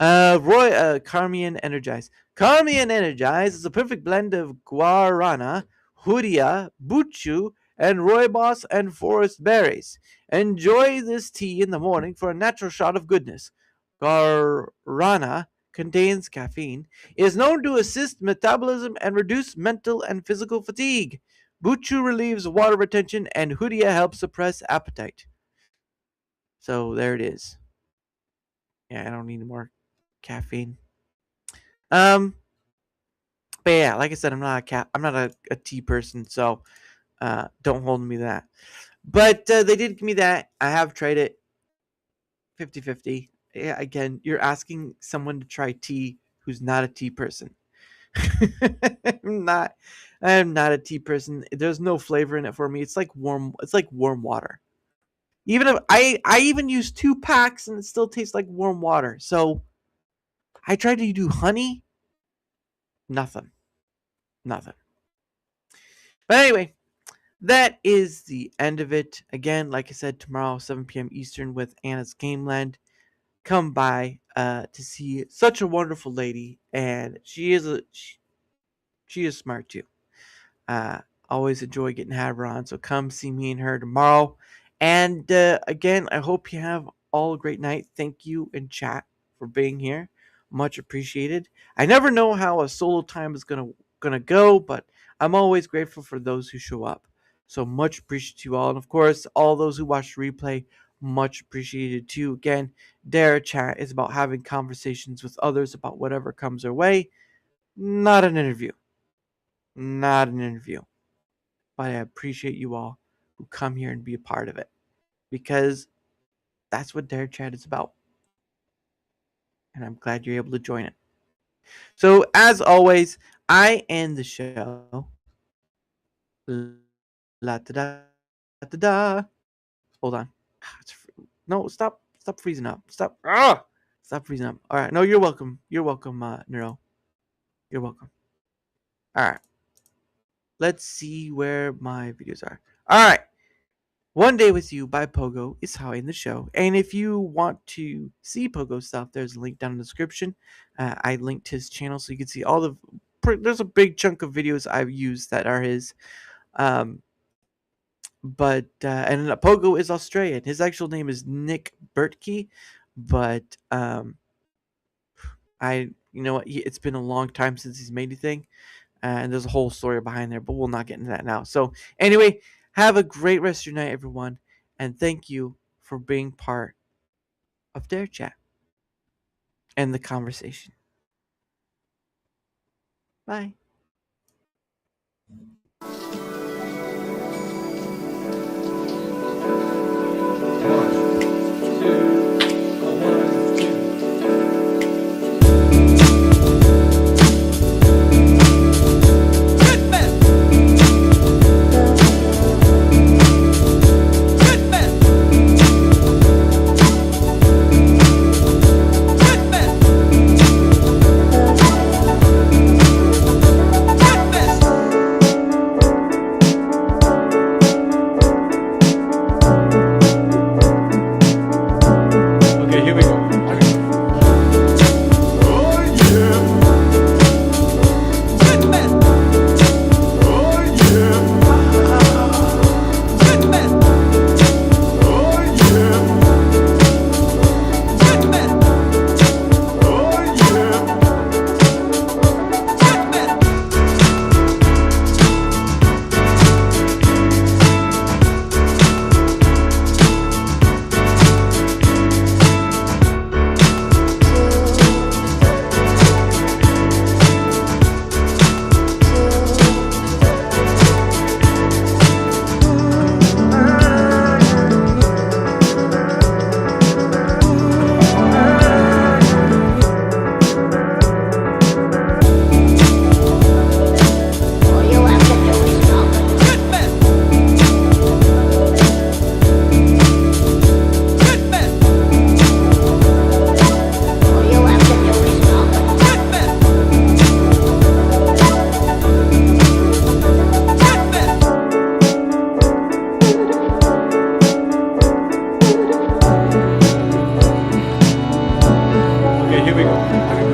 Carmian Energize. Carmian Energize is a perfect blend of guarana, hudia, buchu, and rooibos and forest berries. Enjoy this tea in the morning for a natural shot of goodness. Guarana contains caffeine, is known to assist metabolism and reduce mental and physical fatigue. Buchu relieves water retention, and hudia helps suppress appetite. So there it is. Yeah, I don't need more caffeine. But yeah, like I said, I'm not a tea person, so don't hold me to that. But they did give me that. I have tried it 50-50. Yeah, again, you're asking someone to try tea who's not a tea person. I'm not a tea person. There's no flavor in it for me. It's like warm water. Even if I even use 2 packs and it still tastes like warm water. So I tried to do honey. Nothing. But anyway, that is the end of it. Again, like I said, tomorrow 7 p.m. Eastern with Anna's Gameland. Come by to see such a wonderful lady, and she is smart too. Always enjoy getting to have her on. So come see me and her tomorrow. And again, I hope you have all a great night. Thank you in chat for being here. Much appreciated. I never know how a solo time is gonna go, but I'm always grateful for those who show up. So much appreciated to you all. And of course, all those who watch the replay, much appreciated too. Again, DaraChat is about having conversations with others about whatever comes our way. Not an interview. But I appreciate you all who come here and be a part of it, because that's what DaraChat is about. And I'm glad you're able to join it. So as always, I end the show. La da da da da. Hold on. No, stop freezing up. Stop freezing up. All right. No, you're welcome. You're welcome, Neuro. You're welcome. All right. Let's see where my videos are. All right. One Day With You by Pogo is how I end the show. And if you want to see Pogo stuff, there's a link down in the description. I linked his channel so you can see all the... There's a big chunk of videos I've used that are his. And Pogo is Australian. His actual name is Nick Bertkey. But you know what? It's been a long time since he's made anything. And there's a whole story behind there, but we'll not get into that now. So anyway, have a great rest of your night, everyone. And thank you for being part of DaraChat and the conversation. Bye. we go.